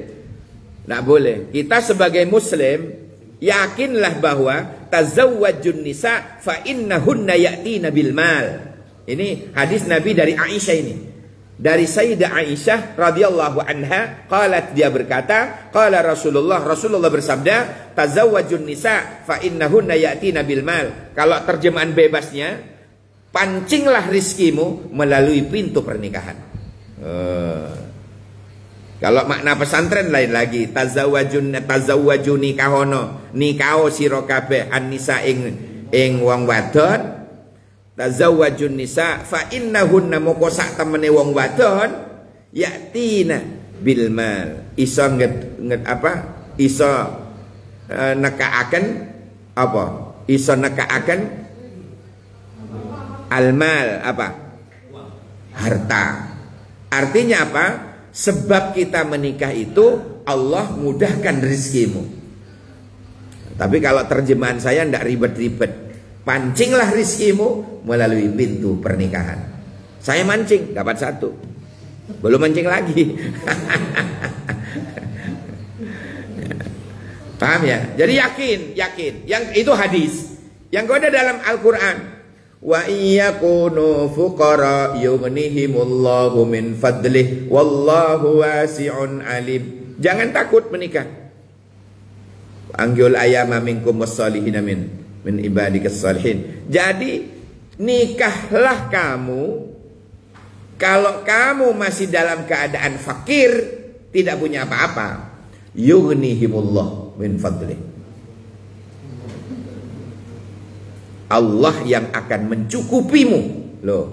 Tidak boleh. Kita sebagai muslim yakinlah bahwa tazawwajun nisa fa innahunna ya'tina bil mal. Ini hadis Nabi dari Aisyah ini. Dari Sayyidah Aisyah radhiyallahu anha, qalat, dia berkata, qala Rasulullah bersabda, tazawwajun nisa fa innahunna ya'tina bil mal. Kalau terjemahan bebasnya, pancinglah rizkimu melalui pintu pernikahan. Kalau makna pesantren lain lagi, tazawwaju nikahono, nikaho sira kabeh an-nisa ing wong wadon, tazawwajun nisa fa innahunna moko sak temene wong wadon yatina bil mal, iso iso nekaaken apa? Iso nekaaken almal harta. Artinya apa? Sebab kita menikah itu Allah mudahkan rizkimu. Tapi kalau terjemahan saya tidak ribet-ribet. Pancinglah rizkimu melalui pintu pernikahan. Saya mancing, dapat 1. Belum mancing lagi. Paham ya? Jadi yakin. Yang itu hadis. Yang ada dalam Al-Quran. Wa iyakunu fuqara yughnihimullahu min fadlih wallahu wasi'un alim. Jangan takut menikah. Anggil ayama minkum wassalihin min ibadikas salihin. Jadi nikahlah kamu kalau kamu masih dalam keadaan fakir, tidak punya apa-apa. Yughnihimullah min fadlih. Allah yang akan mencukupimu. Loh.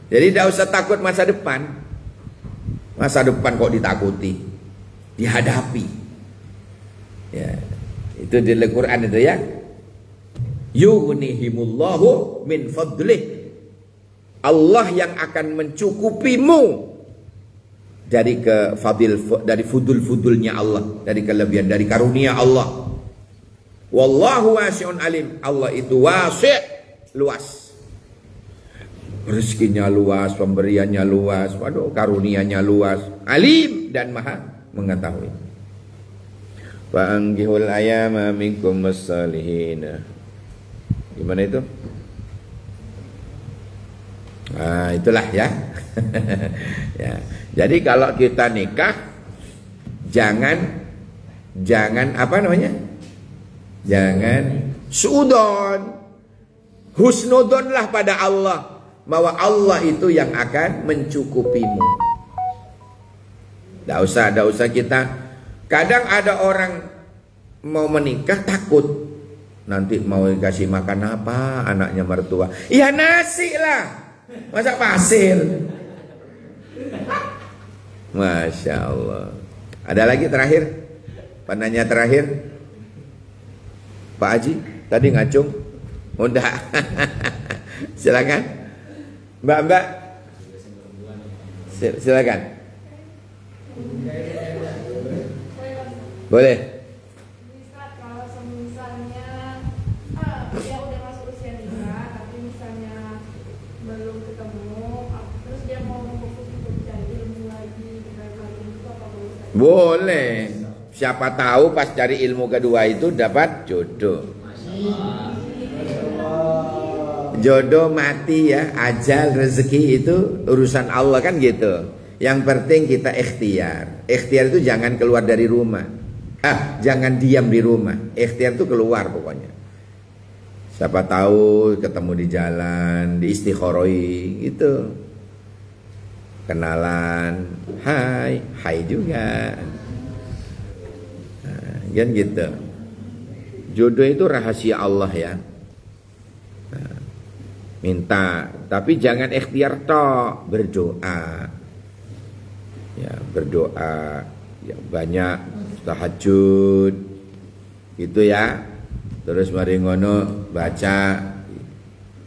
Jadi tidak usah takut masa depan. Masa depan kok ditakuti, dihadapi. Ya, itu di Al-Quran itu ya. Yughnihimullahu min fadlih. Allah yang akan mencukupimu dari dari fudul-fudulnya Allah, dari kelebihan, dari karunia Allah. Wallahu wasi'un alim. Allah itu wasi', luas. Rezekinya luas, pemberiannya luas, waduh, karunianya luas, alim dan maha mengetahui. Wa anggihul ayama minkum as-salihin. Gimana itu? Nah, itulah ya. Ya. Jadi kalau kita nikah jangan apa namanya? Jangan suudon. Husnudonlah pada Allah, bahwa Allah itu yang akan mencukupimu. Tidak usah kita. Kadang ada orang mau menikah takut, nanti mau dikasih makan apa anaknya mertua. Ya nasi lah, masa pasir. Masya Allah. Ada lagi terakhir, penanya terakhir, Pak Haji tadi ngacung. Udah. Silakan Mbak, silakan. Boleh. Kalau misalnya dia udah masuk usia nikah, tapi misalnya belum ketemu, terus dia mau fokus untuk cari ilmu lagi, itu apa boleh? Boleh. Siapa tahu pas cari ilmu kedua itu dapat jodoh. Jodoh mati ya, ajal, rezeki itu urusan Allah kan gitu. Yang penting kita ikhtiar. Ikhtiar itu jangan keluar dari rumah. Jangan diam di rumah. Ikhtiar itu keluar pokoknya. Siapa tahu ketemu di jalan, di istikharoi gitu. Kenalan, hai juga. Nah, kan gitu. Jodoh itu rahasia Allah ya. Minta, tapi jangan ikhtiar tok, berdoa. Ya, berdoa ya banyak, tahajud gitu ya. Terus mari ngono baca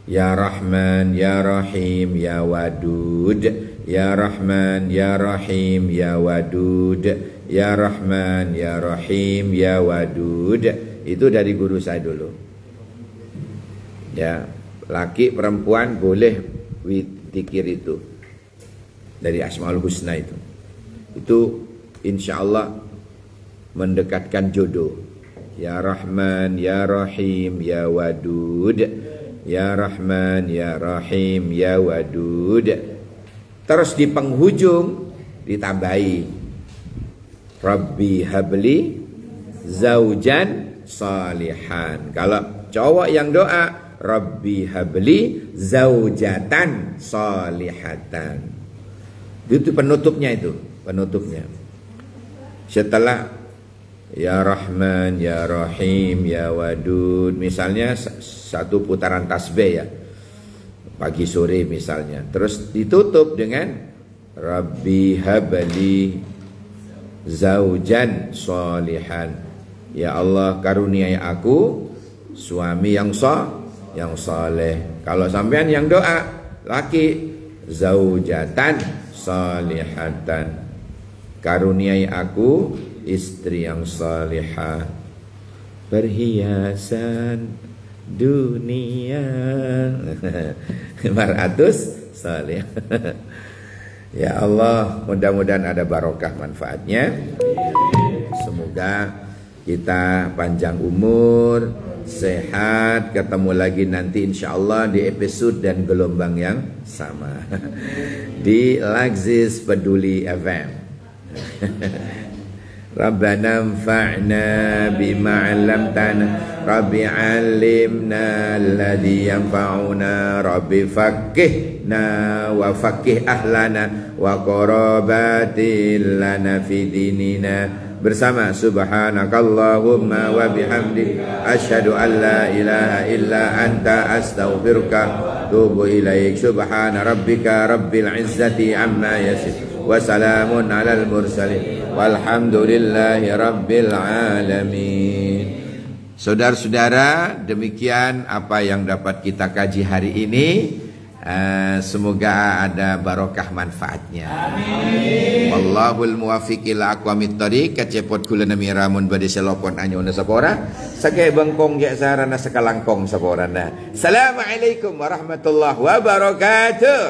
ya Rahman ya Rahim ya Wadud, ya Rahman ya Rahim ya Wadud, ya Rahman ya Rahim ya Wadud. Itu dari guru saya dulu. Ya. Laki perempuan boleh zikir itu dari Asmaul Husna itu insya Allah mendekatkan jodoh. Ya Rahman ya Rahim ya Wadud, ya Rahman ya Rahim ya Wadud. Terus di penghujung ditambahi Rabbi habli zaujan salihan. Kalau cowok yang doa Rabbi habli zaujatan salihatan. Itu penutupnya itu, penutupnya. Setelah ya Rahman, ya Rahim, ya Wadud, misalnya satu putaran tasbih ya. Pagi sore misalnya. Terus ditutup dengan Rabbi habli zaujan salihan. Ya Allah karuniai aku suami yang saleh. Kalau sampean yang doa laki, zaujatan salihatan, karuniai aku istri yang salihah, perhiasan dunia, maratus salih. Ya Allah, mudah-mudahan ada barokah manfaatnya. Semoga kita panjang umur, sehat, ketemu lagi nanti insyaallah di episode dan gelombang yang sama di Laxis Peduli FM. Rabbana anfa'na bima 'allamtana Rabbi 'allimna alladhi yanfa'una Rabbi faqqihna wa faqqih ahlana wa qarabatil lana fi dinina bersama subhanakallahumma wa bihamdik asyhadu an la ilaha illa anta astaghfiruka wa atubu ilaik. Subhana rabbika rabbil izzati amma yasifun wa salamun alal mursalin walhamdulillahi rabbil alamin. Saudara-saudara, demikian apa yang dapat kita kaji hari ini. Semoga ada barokah manfaatnya. Amin. Wallahul muwaffiq ila aqwamit thoriq. Kacepot kula nami ramun bade selopon anyona sapora. Sakai bengkong ya sarana sakalangkong sapora. Assalamualaikum warahmatullahi wabarakatuh.